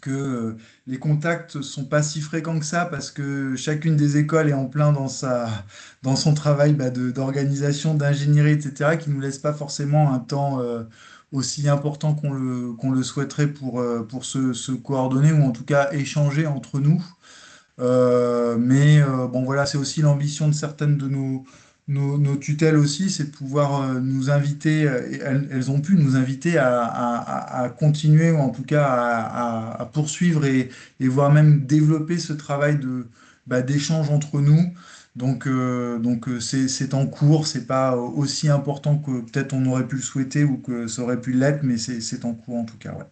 que les contacts sont pas si fréquents que ça parce que chacune des écoles est en plein dans son travail bah, d'organisation, d'ingénierie, etc., qui nous laisse pas forcément un temps aussi important qu'on le souhaiterait pour se coordonner ou en tout cas échanger entre nous. Mais bon, voilà, c'est aussi l'ambition de certaines de nos tutelles aussi, c'est de pouvoir nous inviter, et elles ont pu nous inviter à continuer, ou en tout cas à poursuivre et voire même développer ce travail bah, d'échange entre nous. Donc c'est en cours, c'est pas aussi important que peut-être on aurait pu le souhaiter ou que ça aurait pu l'être, mais c'est en cours en tout cas, ouais.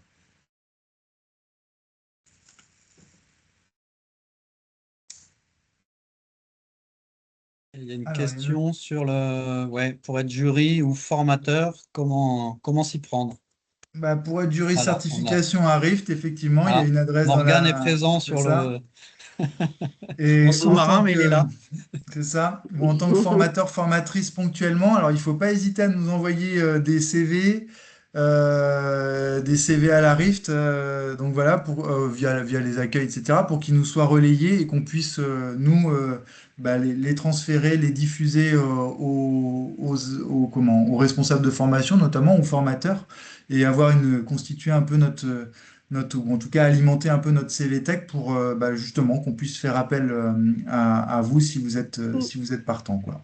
Il y a une Alors, il y a une question sur ouais, pour être jury ou formateur, comment s'y prendre? bah, pour être jury Alors, certification à Rift, effectivement, il y a une adresse dans Morgane est la... présent C'est sur ça. le en Et en sous-marin, tant mais il est que... là. C'est ça. Ou en tant que formateur, formatrice ponctuellement, alors il ne faut pas hésiter à nous envoyer des CV à la Rift, donc voilà, via les accueils, etc., pour qu'ils nous soient relayés et qu'on puisse, nous, bah, les transférer, les diffuser aux responsables de formation, notamment aux formateurs, et constituer un peu ou en tout cas alimenter un peu notre CV Tech pour bah, justement qu'on puisse faire appel à vous si vous êtes partant, quoi.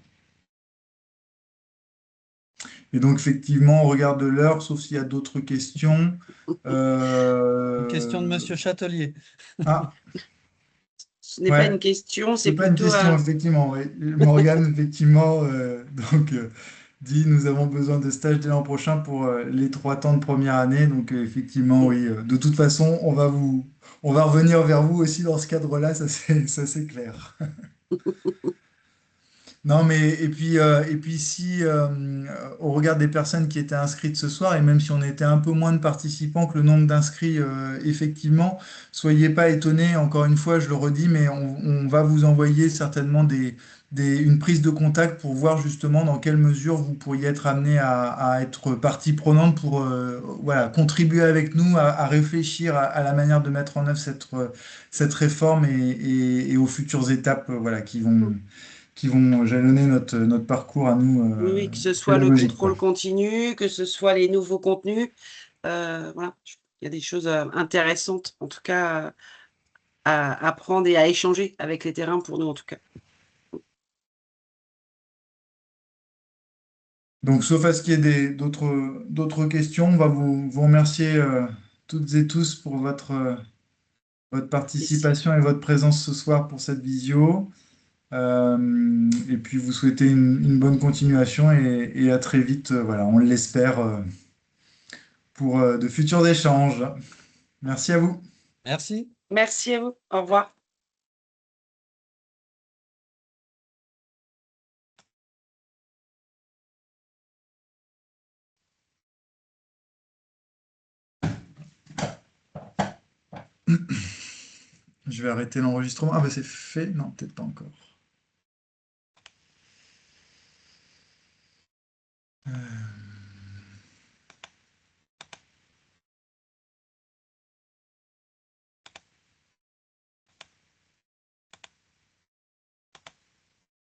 Et donc effectivement, on regarde l'heure, sauf s'il y a d'autres questions. Une question de Euh, Monsieur Châtelier. Ah, Ce n'est pas une ouais, question, c'est c'est pas une plutôt question, effectivement. Oui. Morgane, effectivement, donc, dit nous avons besoin de stages dès l'an prochain pour les 3 temps de première année. Donc effectivement, oui. De toute façon, on va revenir vers vous aussi dans ce cadre-là, ça c'est clair. Non, mais et puis si au regard des personnes qui étaient inscrites ce soir, et même si on était un peu moins de participants que le nombre d'inscrits, effectivement, soyez pas étonnés, encore une fois, je le redis, mais on va vous envoyer certainement une prise de contact pour voir justement dans quelle mesure vous pourriez être amené à être partie prenante pour voilà, contribuer avec nous à réfléchir à la manière de mettre en œuvre cette réforme et aux futures étapes voilà, qui vont jalonner notre parcours à nous oui, oui, que ce soit le pédagogique, quoi. contrôle continu, que ce soit les nouveaux contenus. Voilà, il y a des choses intéressantes, en tout cas, à apprendre et à échanger avec les terrains pour nous, en tout cas. Donc, sauf à ce qu'il y ait d'autres questions, on va vous remercier toutes et tous pour votre Merci. participation et votre présence ce soir pour cette visio. Et puis vous souhaiter une bonne continuation et à très vite, voilà, on l'espère, pour de futurs échanges. Merci à vous. Merci. Merci à vous. Au revoir. Je vais arrêter l'enregistrement. Ah bah c'est fait. Non, peut-être pas encore.